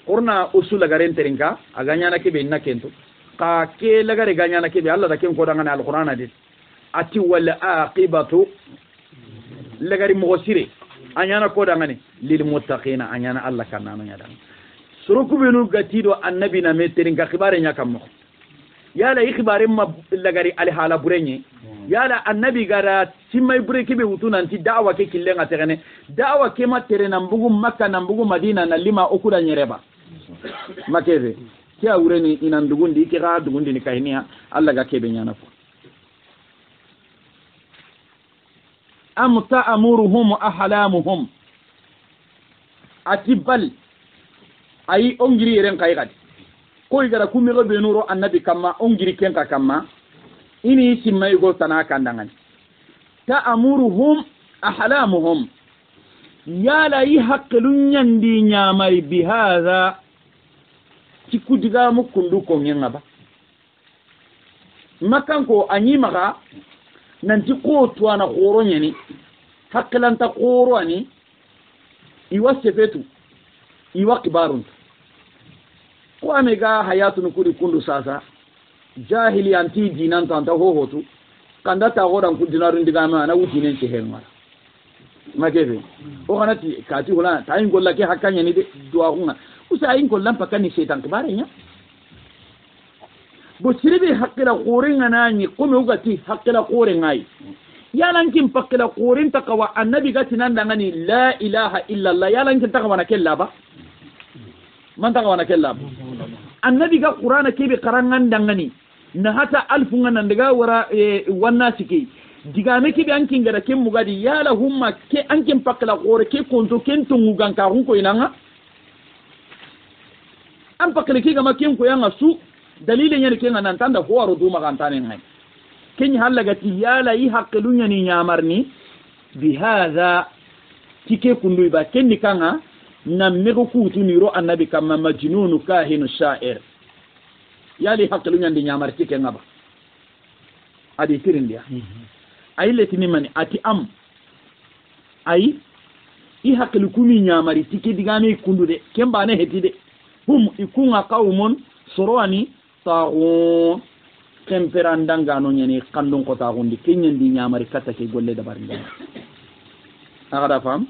قرنا اصول لغارين ترينكا اغانيانا كيبي نكنتو قا كي لغاري غانيانا كيبي الله دا كيم كودان القران دي اتي ولا عاقبه لغاري مغسري anyana kodangani lil muttaqina anyana Allah kannano nyada suruku benu gatido annabi na meterin ka khibare nyakam yala ikhibare ma lagari al hala burenye yala annabi gara timay bureki be utunanti da'wa ke killenga terene da'wa ke ma terena mbugu makka na mbugu madina na lima okuda nyereba makeze kia ureni inandugundi kira dugundi ni kahinia Allah ga kebe nyana fo am ta'amuruhum ahlamuhum atibal ay ongiri ren kay gadi ko igara kumi go benuro annabi kamma ongiri kenka kamma ini simmay go sana kandangan ta'amuruhum ahlamuhum yala yi haqqlun nyandi nyamay bihadha tikudiga mukundu ko nyanga ba makanko anyimaga nanti ko tuana khoro nyani haqqlanta khoro ani iwa sefetu iwa kibarun ko amega hayatun kudi kundu sasa jahili anti dinan tanta hohotu kanda ta godan ku dinarun diga ma na wutinen ce helma magebe o kanati kati hola tayin golla ke hakanya ni de duwa kunga usayin gollan pakani setan kibarenya bo siribe haqqila qorin anani kuma ugati haqqila qorin ai yalan kin paqqila qorin takawa annabi gati nan dangani la ilaha illa allah yalan kin takawa na kella ba man takawa na kella annabi ga qur'ana kebe qarangan dangani na hata alfun nan daga wara wannan sike diga me kebe an kin gara kin mugadi yala humma ke an kin paqqila qore ke konto ken tungu ganka hun ko inanga an paqqila ke ga makin ko yanga su dalilin yana ke nan tanda huwaru duma kan tanin hay kin halaga ti yala yi haqqilun yani nyamarni bi hadha tike kundu ba ken ni kanga nam mego kutu ni ro annabi kama majnunu kahinu sha'ir yali haqqilun yani nyamar tike ngaba adi tirin dia ay letini mani ati am ay i haqqilu kumi nyamari tike digame kundu de kemba ne hetide hum ikunga qaumun sorowani tagun temperandanga no nyani kandon ko tagundi kenyen di nyamari kata ke golle da baringa agada fam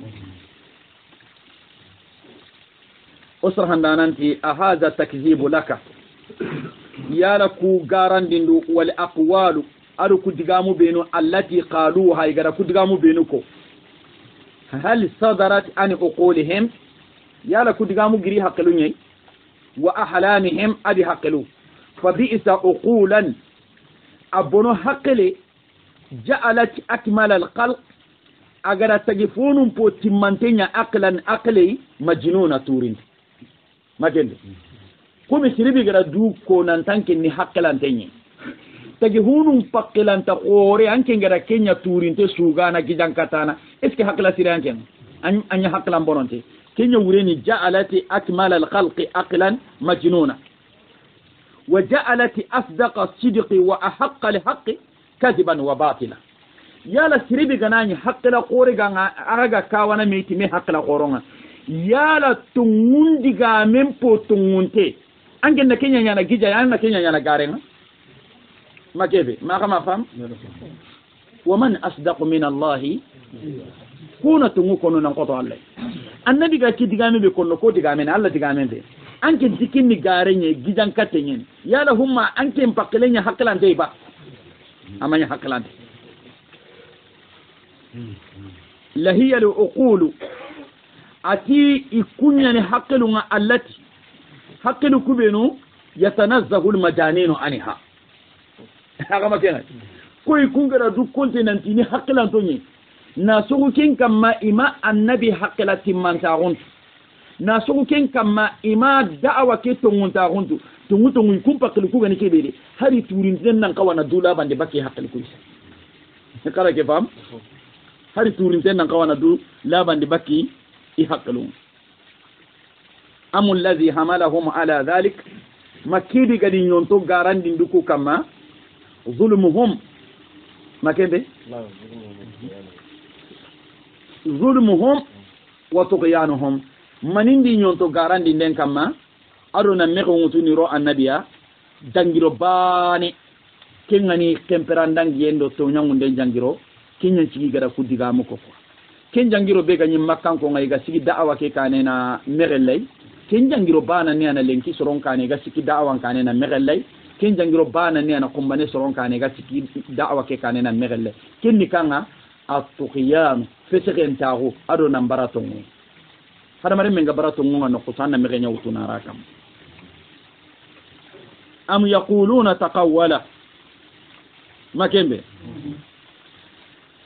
usra handananti ahadha takzibu laka yala ku garandindu wal aqwalu adu ku digamu benu allati qaluha igara ku digamu benu ko hal sadarat an uqulihim yala ku digamu giri haqlunyai wa ahlamihim adi haqlu فبئس عقولا ابونو حقلي جعلت اكمل الخلق اگر تجفون بوتيمانتينيا عقلا عقلي مجنون تورين ماجند كومي سيربي غرا دو كو نانتانكي ني حقلان تاني tagi hunum pakkilanta qore anke ngara kenya turinte sugana gidankatana est ce hakla siranken anya hakla bononte kenya wureni ja'alati akmal al khalqi aqlan majnuna wa ja'alati asdaqa as-sidqi wa ahqqa al haqqi kadiban wa batila yala siribi ganani hakla qore ganga araga kawana meti me hakla qoronga yala tungundi ga mempo tungunte anke na kenya nyana gija yana kenya nyana garenga makebe makama fam waman asdaqu min allahi kuna tungu kono nan koto allah annabi ga ci digame be kono ko digame allah digame be anke dikinni garenye gijan katenyen yala humma anke mpakkelenya haklante ba amanya haklante la hiya al uqulu ati ikunyani haqqilunga allati haqqilu kubenu yatanazzahu al majaninu anha aga makena koy kungara du kontinenti ni haqqilanto ni na sugu ken kamma ima annabi haqqilati mantagun na sugu ken kamma ima da'wa ke tongunta guntu tunguto ngi kumpa ku gani kebede hari turin nan kawana dula bande bakke haqqil ku kala ke fam hari turin nan kawana du labande bakki i haqqilun amul ladhi hamalahum ala dhalik makidi gadi nyonto garandi nduku kama zulmuhum makende zulmuhum wa tughyanuhum manindi nyonto garandi nden kama adona meko ngutuni ro annabiya dangiro bani kengani temperandang yendo to nyangunde jangiro kinyan cigi gara kudiga moko ko ken jangiro be ganyi makkan ko ngai ga sigi da'awa ke kanena merellay ken jangiro bana ne ana lenki soron kane ga sigi da'awan kanena merellay ken jangiro bana ne ana kumbane soron kane ga sigi da'awa ke kanena merellay ken ni kanga at-tuqyan fesegen tagu ado nan baratongu hada mare men ga baratongu ngano kusanna merenya utuna rakam am yaquluna taqawwala makembe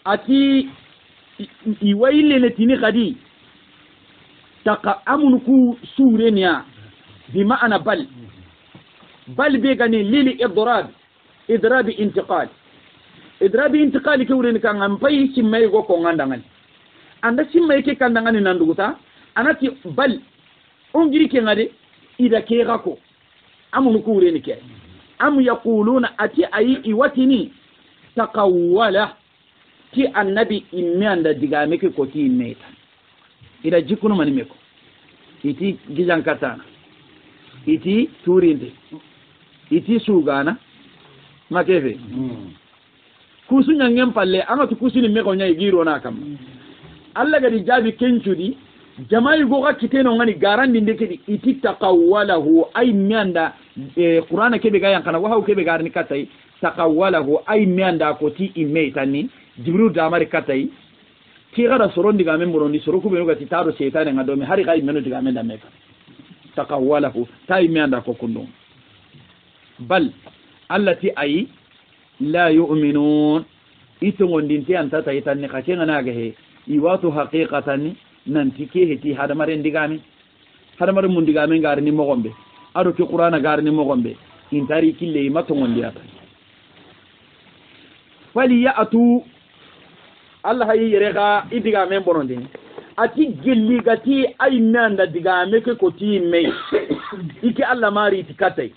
ati iwaile le tini khadi taqa amnuku surenya bima ana bal be gani lili idrab intiqal ke wuren kan am pay simmay go ko ngandangan anda simmay ke kandangan nanduguta anati bal ongiri ke ngade ida ke gako amnuku wuren ke am yaquluna ati ayi iwatini taqawwala ti annabi immanda digame ke ko ti immeta ida jikunu mani meko iti gijan katana iti turinde iti sugana makefe kusunya ngem palle amatu kusini meko nyai giro na kam alla gadi jabi kencudi jamai go ga kiteno ngani garandi ndekedi iti taqawwalahu ay mianda qur'ana kebe ga yankana wa kebe garni katai taqawwalahu ay mianda ko ti imetani jibril damari katai ti gara soron diga men morondi soro ku be ngati taro shaytan nga domi hari gai meno diga men da meka taqawwalahu tay mianda ko kundo bal allati ay la yu'minun itongo ndinti anta taytan ne kakenga naga he iwatu haqiqatan nanti ke heti hada mare ndigami hada mare mun digami ngar ni mogombe ado ki qur'ana gar ni mogombe intari kille matongo ndiata fali ya'tu Allah yi rega idiga men bonondi ati gilli gati ay nanda diga me ko ti me iki Allah mari tikatai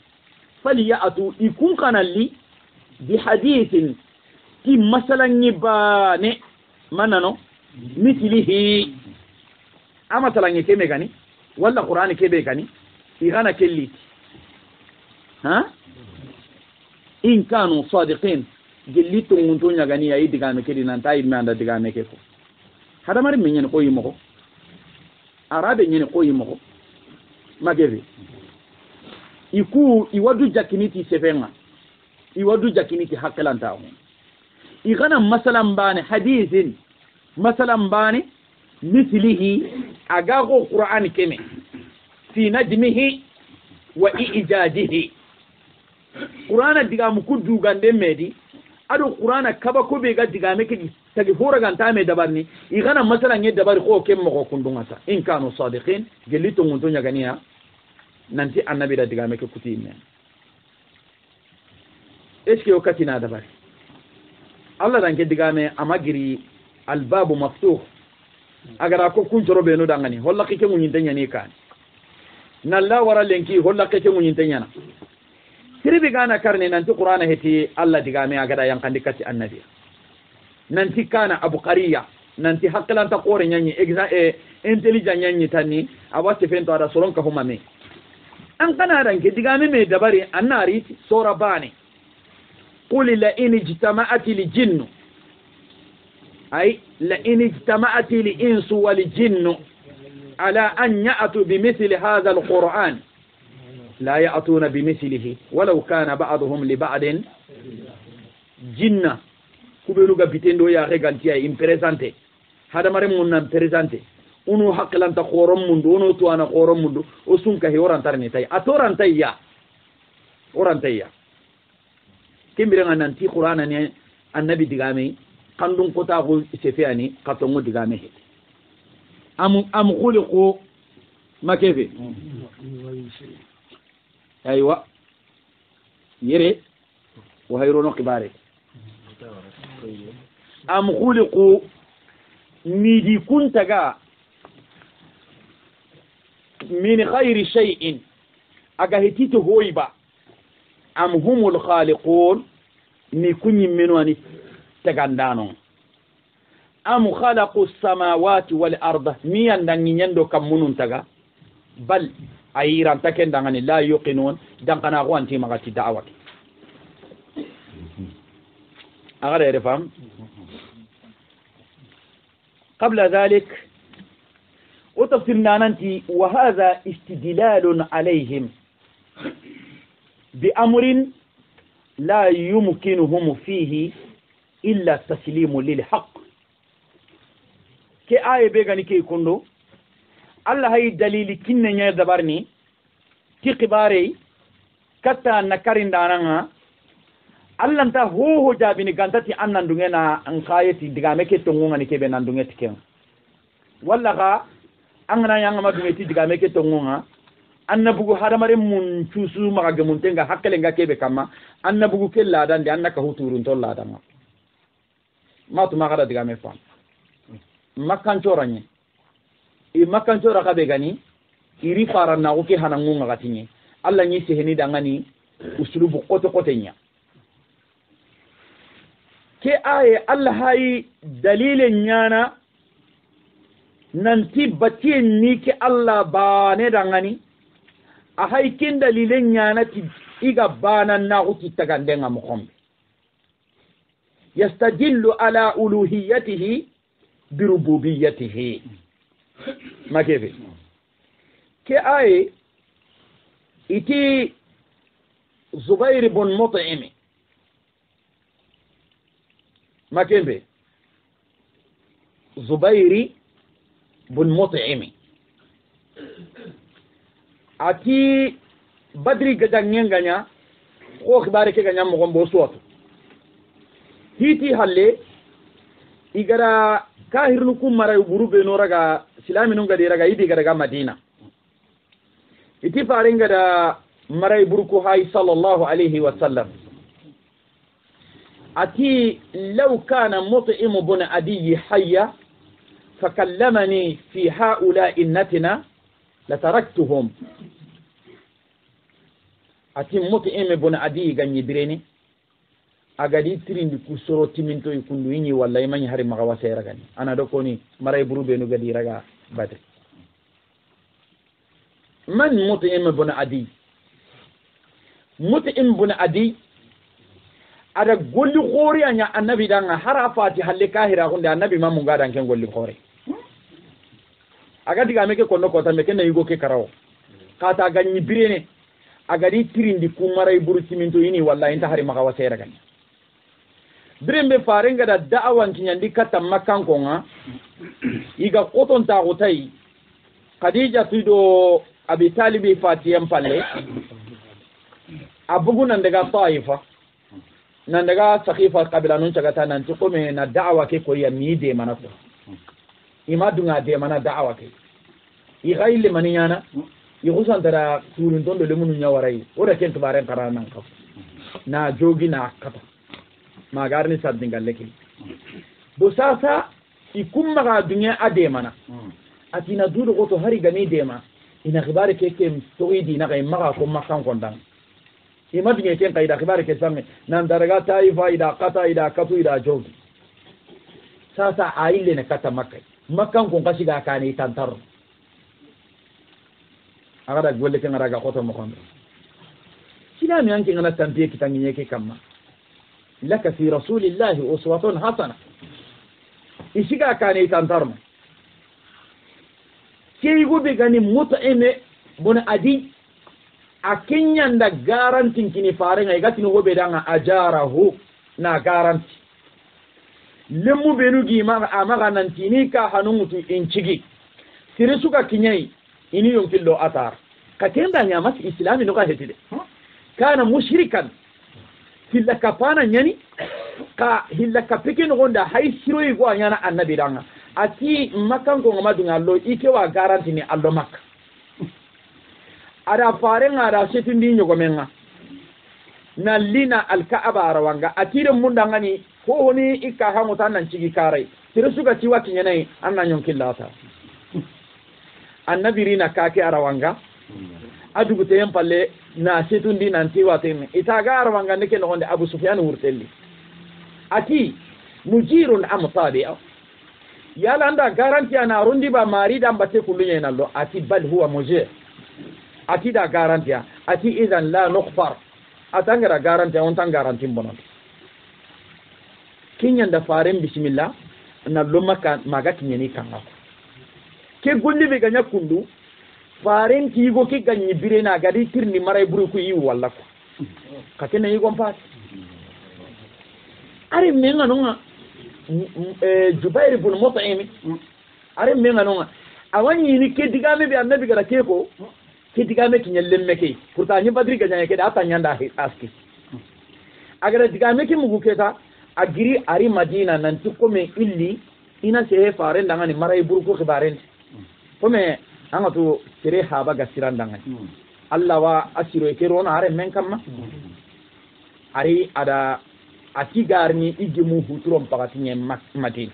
fali ya'tu ikun kanalli bi hadithin ti masalan nibane manano mithlihi ama talange keme gani wala qur'ani kebe gani igana kelli ha in kanu sadiqin gelito ngunto nyagani ya idiga me kedi nan tay manda diga me keko hada mari menyen ko yimo arabe nyen ko yimo magebe iku iwadu jakiniti sefenga iwadu jakiniti hakalanta on igana masalan bani hadithin masalan bani mithlihi agago qur'an keme fi najmihi wa ijadihi qur'ana diga mu kuddu gande medi ado qur'ana kaba ko be ga diga me kidi tagi hora ganta me dabarni igana masalan ye dabar ko kem mo kundunga ta in kanu sadiqin gelito ngunto nyaganiya nanti annabi da diga me ke kuti men est-ce que okatina dabari Allah dan ke digame amagiri albabu maftuh agara ko kuncoro be no dangani holla ke mun tanya ni kan nalla wara lenki holla ke mun tanya na sirbi gana karne nanti qur'ana heti Allah digame agada yang kandikati annabi nanti kana abu qariya nanti haklan ta qore nyanyi intelligent nyanyi tani awati fento ada soron ka huma me an kana ran ke digame me dabari annari sura bani qul la in ijtama'at li jinn ay la in ijtama'at li insu wal jinn ala an ya'tu bimithli hadha alquran la ya'tuna bimithlihi walau kana ba'dhum li ba'din jinna kubelu ga bitendo ya regantia impresante hada mare mun nan presente unu haklanta qorom mundu unu to ana qorom mundu o sunka he orantarni tay atorantai ya orantaya kimbiran nanti qur'ana ne annabi digame kandun kota ko sefeani katongo digame am khuliqu makefe aywa yere wa hayrono qibare am khuliqu midi kuntaga min khayri shay'in aga hitito hoiba am humul khaliqun ni kunyi menwani tagandano am khalaqu samawati wal arda mi andangi nyando kam munun taga bal ayiran takendangani la yuqinun dankana ko anti magati da'awat agara yarfam قبل ذلك وتفسيرنا ننتي وهذا استدلال عليهم بأمر لا يمكنهم فيه إلا التسليم للحق كآية بيغاني كي يكونوا الله هاي دليل كنن يدبرني تي قباري كتا نكارين دانا Allah nta ho jabini gantati annan dungena an khayeti diga meke tongunga ni kebe nan dungeti ken walla ga angana yanga madungeti diga meke tongunga annabugo hadamare mun tusu maga mun tenga hakkele nga kebe kama annabugo kella dan de annaka huturun tolla dan matu maga diga me fam makkan coranye e makkan cora ka be gani iri faranna o ke hanangunga gatinye Allah nyi seheni dangani usulubu kote ke aye Allah hayi dalilin yana nanti batin ni ke Allah ba ne dangani a haikin dalilin yana ti iga banan na uti tagandenga mukombe yastajillu ala uluhiyatihi bi rububiyyatihi makebe ke aye iti Zubair ibn Mut'im makembe Zubairi bun Mut'im ati Badri gadangenganya ko khibare ke ganya mo gombo soto hiti halle igara kahirnu kum mara burube no raga silami no gadi raga idi garaga Madina iti farenga da mara burku hay sallallahu alaihi wasallam أتي لو كان مطعم بن عدي حيا فكلمني في هؤلاء النتنة لتركتهم أتي مطعم بن عدي غني بريني أغادي ترين بكسورو تيمنتو يكون ويني والله ما يهري مغواسي رغاني أنا دوكوني مراي برو بينو غدي رغا بدر من مطعم بن عدي مطعم بن عدي ada golli khori anya annabi danga hara fati halle kahira hunde annabi mamu ngada ken golli khori aga diga meke kono kota meke na yugo ke karawo kata ganyi birene aga di tirindi kumaray buru siminto yini wallahi inta hari maka wasera gani birembe farenga da da'awan kinyandi kata makan konga iga koton ta gotai khadija tudo abi talibi fatiyam palle abugu nan daga taifa nan daga saqifa qabila nun tagata nan ti kome na da'awa ke ko ya mi de mana ko imadunga de mana da'awa ke i gayle maninyana i husan dara turun tondo le munu nyawarai ora ken tubaren karanan ka na jogi na kata magarni sardingalle ke bo sasa ikumma ga dunya ademana atina dudu goto hari gani dema ina khibare ke toidi na kay maga ko makan kondan ima dunya ken kayda khibare ke samme nan daraga taifa ida qata ida katu ida jogi sasa aile ne kata makai makan ko kasiga kani tantar agada golle ken raga goto mo kon sila mi anke ngana tampiye kitangiye ke kamma laka fi rasulillahi uswatun hasana isiga kani tantarma kei gobe gani mut'ime bona adi akinyanda garantin kini farenga igati no gobe danga ajarahu na garanti lemu benu gi ma amaga nantini ka hanumutu incigi sirisuka kinyai ini yonkillo atar katenda nyamas islami no ka hetide kana mushrikan hilla kapana nyani ka hilla kapike no gonda hay siro yugo anyana annabi danga ati makan ko ngama dunga lo ike wa garanti ni allo makka ada farenga ada setindi nyogo menga na lina alkaaba arawanga atire munda ngani ko honi ikka hangu tanan cigi kare tirusuga ciwa kinyenai anna nyonkillata annabi rina kake arawanga adugu tayem palle na setundi nanti watin itaga arawanga neke no honde abu sufyan wurtelli ati mujirun am tabi'a yala anda garanti ana rundi ba mari da mbate kulunye nallo ati bal huwa mujir ati da garanti ati idan la nukhfar atangara garanti on tan garanti bonon kinyan da faren bismillah na lomaka maga kinyeni kanga ke golli be ganya kundu faren ki go ke ganyi bire na gadi tirni maray buru ku yi walla ko katena yi gon pat are menga nonga Jubair ibn Mut'im are menga nonga awani ni ke digame be annabi gara ke ko ke digame kinyelle meke pourtant ni badri ganya ke da tanyanda aski agara digame ke mugu keta agiri ari madina nanti kome illi ina sehe faren dangani maray burko khibaren kome anga to tere haba gasiran dangani Allah wa asiro ke rona are men kamma ari ada atigarni igimu hutrom pagatinye madina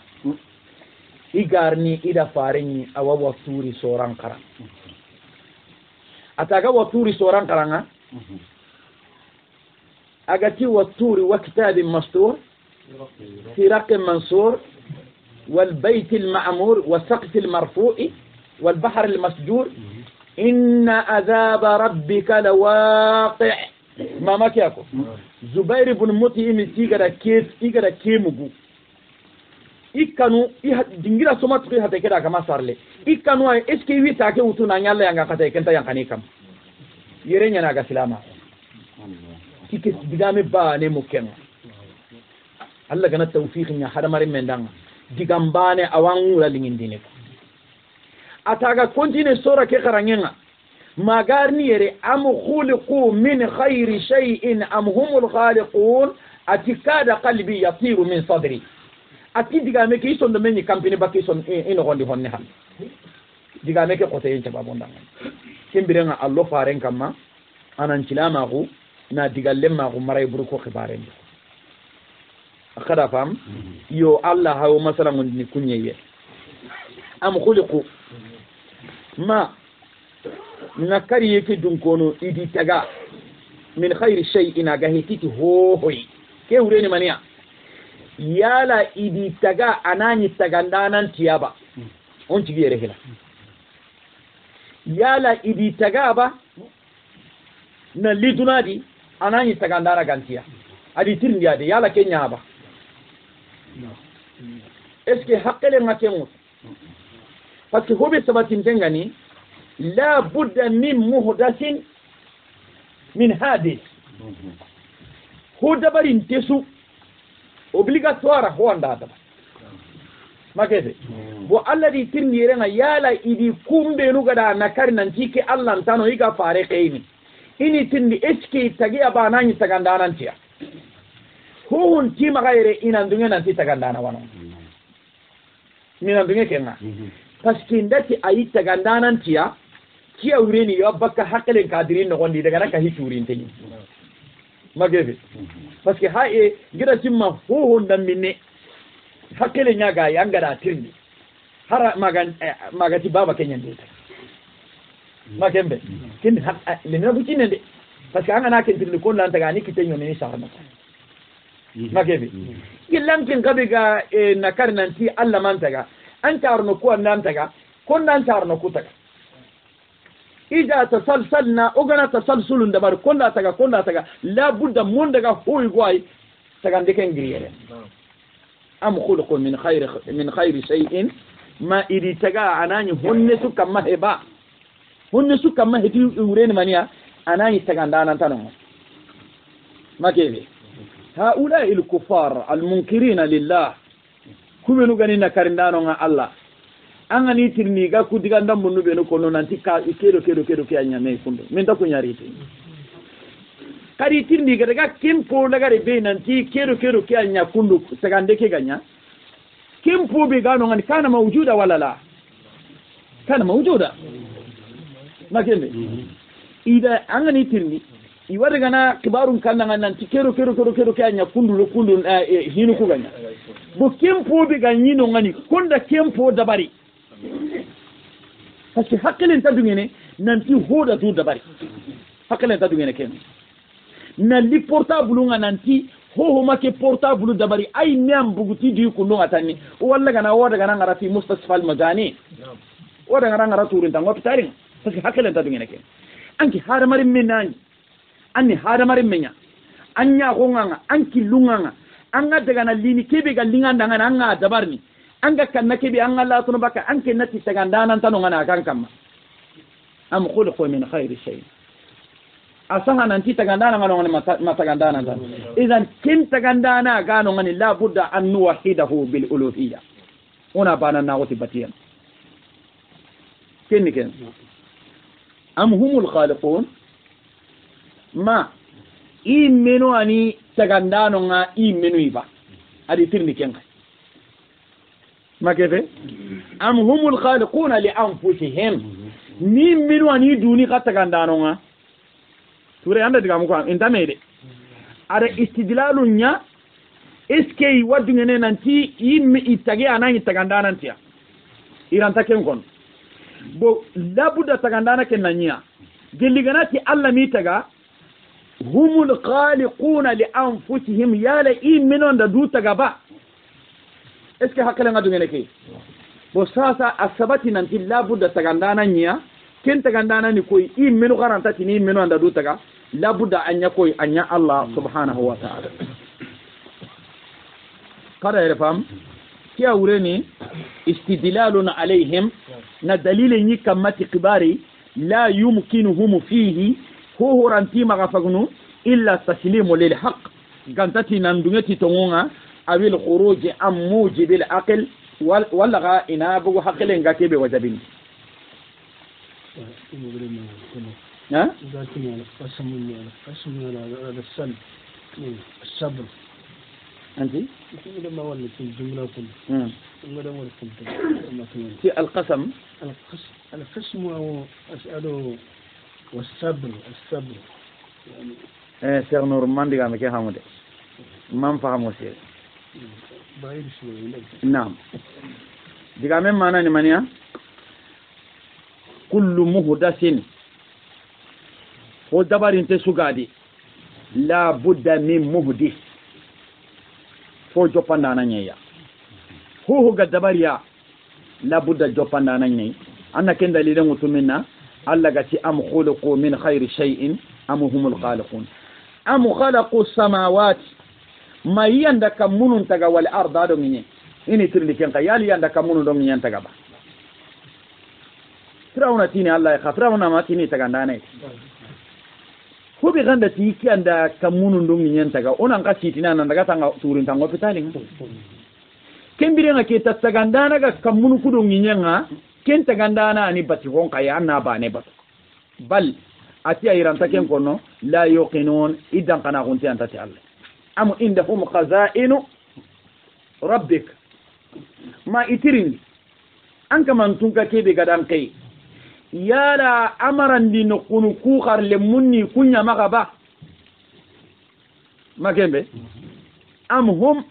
igarni ida fareni awa waturi soran kara ataga waturi soran karanga agati waturi wa kitabin mastur في رق منصور والبيت المعمور والسقف المرفوع والبحر المسجور إن عذاب ربك لواقع ما مكياكو زبير بن مطعم تيغرا كيمغو ikanu dingira soma tuki hata keda kama sarle ikanu ay eske wi take utuna nyalla yanga kata kenta yankani kam yerenya na ga silama tike digame ba ne mukenga Allah gana tawfiqin ya hada marin mendanga digambane awangu la lingindine ko ataga kontine sura ke karangenga magarni yere am khuliqu min khairi shay'in am humul khaliqun atikada qalbi yatiru min sadri ati digame ke ison do menni campagne bakki son ino gondi honne ha digame ke kote yence babondanga kimbirenga allo faren kamma anan cilama ko na digallemma ko maray buru ko khibaren akada fam yo Allah hawo masala ngondi kunyeye am khuliqu ma nakari yake dunkono idi taga min khairi shay'in agahititi hoy ke ureni mania yala idi taga anani tagandanan tiyaba on tigere hila yala idi taga ba na lidunadi anani tagandara gantiya adi tirndiade yala kenya ba est-ce que haqqele ngakemu parce que hobe sabatin tengani la budda min muhdathin min hadith ho dabarin tesu obligatoire ho anda da makete bo alladhi tirnirenga yala idi kumbe nu gada nakari nantike Allah tano iga fare kaini ini tindi eski tagi abanani tagandana ntia hun tima gaire inandunga nanti tagandana wano minandunga kenga parce que ndati ayi tagandana ntia kia ureni yo bakka hakelen kadirin no gondi daga naka hiturin teni magebe parce que ha e gira simma ho ndambine hakele nyaga yanga da tirni hara magati baba kenya ndeta magembe kin le na butine de parce que anga na ken tirni ko lan taga ni kitenyo ne sarna magebe illam kin gabiga na karnanti alla man taga an tarno ko nan taga kon nan tarno ko taga ida tasalsalna ogana tasalsulun dabar konda taga la budda mun daga hoy goy taga ndeken griyere am khuluqu min khayri shay'in ma idi taga anani honne su kamma heba honne su kamma heti urene mania anani taga ndana tanon makebe haula il kufar al munkirina lillah kubenu ganina karindano nga Allah angani tirni ga ku diga ndam bunu be no kono nanti ka kedo ke anya me fundo men ta ko nyari ti kari tirni ga daga kimpo daga re be nanti kedo ke anya kundu sagande ke ganya kimpo be ga no ngani kana mawjuda wala la kana mawjuda makende ida angani tirni I wada gana kibarun kan nanti kedo ke anya kundu hinu ku ganya bo kimpo be ganyi no ngani kunda kimpo dabari parce que hakkelen ta dungene nanti hoda tu dabari hakkelen ta dungene ken na li portable nga nanti ho make portable dabari ay nyam buguti di ko no atani walla gana woda gana ngara fi mustasfal magani woda gana ngara turin tan hopitarin parce que hakkelen ta dungene ken anki hada marim menani anni hada marim menya anya gonga anki lunga anga daga na lini kebe ga linga ndanga anga dabarni anga kanna kebe anga la tunu baka anke nati tagandana tanu ngana kan kamma am khuluqu min khayri shay asaha nanti tagandana ngano ngani matagandana tan idan kin tagandana gano ngani la budda an nuwahidahu bil uluhiyya ona bana na wati batiyan ken am humul khaliqun ma imenu ani tagandano nga imenu iba adi tirni kenga makefe am humul khaliquna li anfusihim ni minu ani duni ka tagandano nga ture anda diga mu ko intamede ada istidlalu nya eske wadu ngene nanti immi itage anani tagandana ntia iranta ken kon bo labuda tagandana ken nanya geliganati alla mi taga humul khaliquna li anfusihim yala iminon da duta gaba eske hakala ngadu ngene ke bo sasa asabati nanti labuda tagandana nya ken tagandana ni koy iminu garanta tini iminu da duta ga labuda anya koy anya Allah subhanahu wa ta'ala kada yarfam kiya wureni istidlalun alaihim na dalilin yi kamati kibari la yumkinuhum fihi هو رانتي مغفغنو إلا تسليم للحق قانتاتي نندونيتي تونغا أو الخروج عن موجب العقل والغا إنابو حق لنغاكي بوجبين ها؟ الصبر أنت؟ لما ولت الجملة في القسم القسم أو أسأله والصبر يعني سير نور مان ديغا مكي خامودي مان فهمو سير بعيد شويه نعم ديغا ميم مانا ني مانيا كل محدث هو دبر انت سوغادي لا بد من محدث فو جوبانا نانيا هو غدبريا لا بد جوبانا نانيا انا كن دليل متمنا الله قال أم خلقوا من خير شيء أم هم الخالقون أم خلقوا السماوات ما يندك منون تجا والأرض هذا مني إني تري كن قيال يندك منون دم ينتجا با تراونا تيني الله يخاف تراونا ما تيني تجا دانه هو بيغند تيكي عندك منون دم ينتجا أنا نقصيتنا عندك تانغ تورين تانغ بتالين كم بيرنا كي تتجندانا كمنون كودم ينجا ken tagandana ani bati hon kaya anna bane bat bal ati ayiranta ken kono la yuqinun idan kana gunti antati Allah am indahum khaza'inu rabbik ma itirin an kaman tunka kebe gadan kai yala amaran din kunu ku kharle munni kunya magaba makembe am hum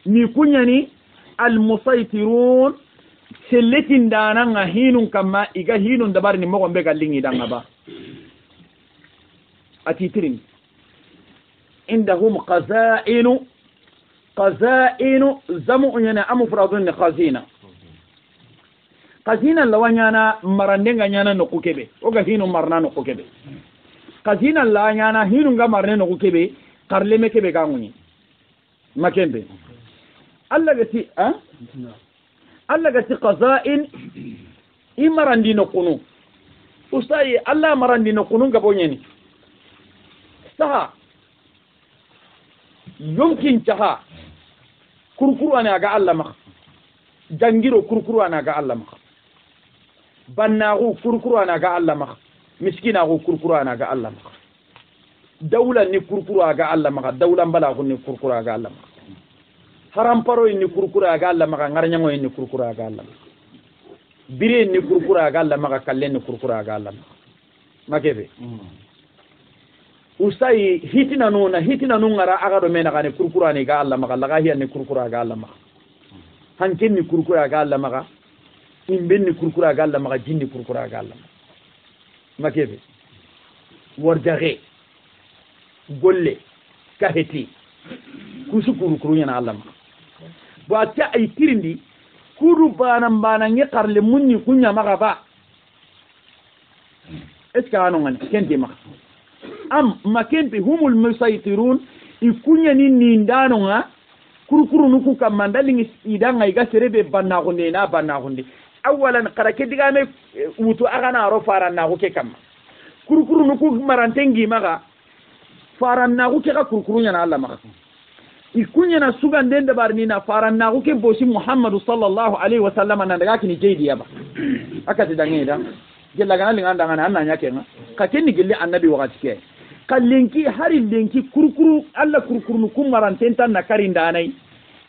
ni kunyani almusaytirun selletin dana nga hinun kama iga hinun dabar ni mo be gallingi danga ba atitirin عندهم قزائن زمو ينا امفرادون خزينه خزينه لو يانا مرندنغا يانا نكوكبه اوغا هينو مرنا نكوكبه خزينه لا يانا هينو غا مرنا نكوكبه قرلمه كبه غانوني ماكمبه الله غتي الله غتي قزائن imarandi nokunu ustayi Allah marandi nokunu gabonyeni saha yumkin taha kurkuru ana ga Allah maka jangiro kurkuru ana ga Allah maka bannahu kurkuru ana ga Allah maka miskina go kurkuru ana ga Allah maka dawla ni kurkuru aga Allah maka dawla bala ko ni kurkuru aga Allah maka haram paro ni kurkuru aga Allah maka ngarnyango ni kurkuru aga Allah maka bire ni kurkuru aga Allah maka kallen ni kurkuru aga Allah maka makebe usai hitina no ngara aga do mena gane kurkura ni ga Allah maka laga hiya ni kurkura ga Allah maka hanken ni kurkura ga Allah maka imben ni kurkura ga Allah maka jinni kurkura ga Allah makebe warjage golle kaheti kusu kurkuru yana Allah maka ba ta ay tirindi kuru bana ngi qarle munni kunya maka ba eska anu ngani kenti maka am makempe humul musaytirun ikunya ni nindano nga kurukuru nuku kamandali idanga iga serebe banna hunde na banna hunde awalan qarake digame wutu agana ro faranna ko ke kam kurukuru nuku marantengi maga faranna ko ke ka kurukuru nya na Allah maga ikunya na sugande da barni na faranna ko ke bosi Muhammadu sallallahu alaihi wasallam nan daga kini jeydiya ba akati dangeda gella gana linganda ngana annanya kenga kakeni gelle annabi wakati ke kallenki hari lenki kurkuru alla kurkuru kum marantenta na karinda nai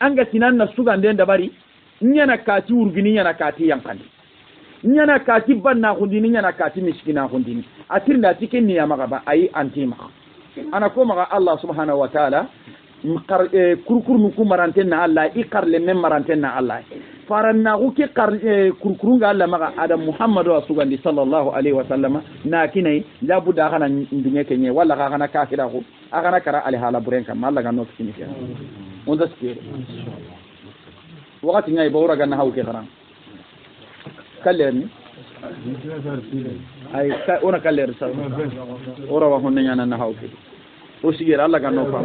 anga tinan na sugande da bari nyana kati urgini nyana kati yankandi nyana kati banna hundini nyana kati miskina hundini atirnda tikenni ya magaba ayi antima ana ko maga Allah subhanahu wa ta'ala kurkuru kum marantenna Allah ikarle mem marantenna Allah faranna uke kurkurunga Allah maga adam Muhammadu sugandi sallallahu alaihi wasallama na kinai labuda kana ndunye kenye wala kana kafira ko agana kara ali hala burenka malla ga no kini ke on da skier wakati ngai bawra ga na hawke garan kallerni ay ona kaller sa ora wa honne nyana na hawke o sigira Allah ga no fam